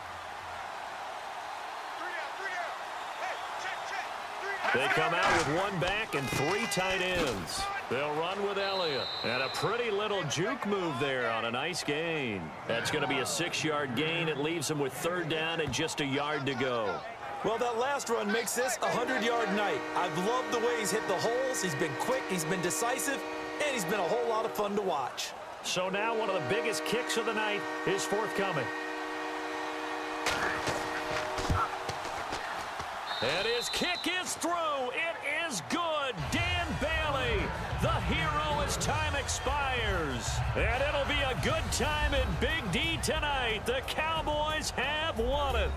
They come out with 1 back and 3 tight ends. They'll run with Elliott. And a pretty little juke move there on a nice gain. That's going to be a 6-yard gain. It leaves them with 3rd down and just a yard to go. Well, that last run makes this a 100-yard night. I've loved the way he's hit the holes. He's been quick, he's been decisive, and he's been a whole lot of fun to watch. So now one of the biggest kicks of the night is forthcoming. And his kick is through. It is good. Dan Bailey, the hero as time expires. And it'll be a good time in Big D tonight. The Cowboys have won it.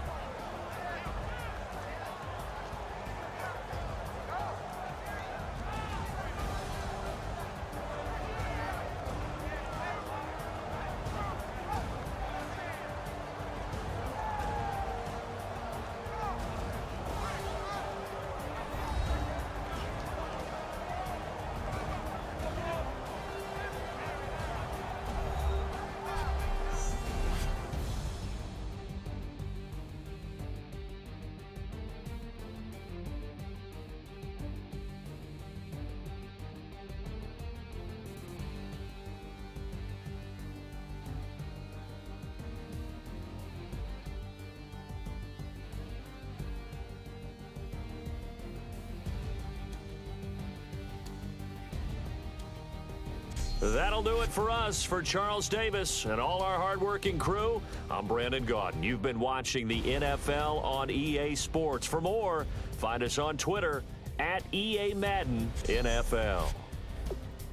That'll do it for us. For Charles Davis and all our hardworking crew, I'm Brandon Gaudin. You've been watching the NFL on EA Sports. For more, find us on Twitter at EA Madden NFL.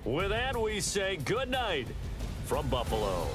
With that, we say good night from Buffalo.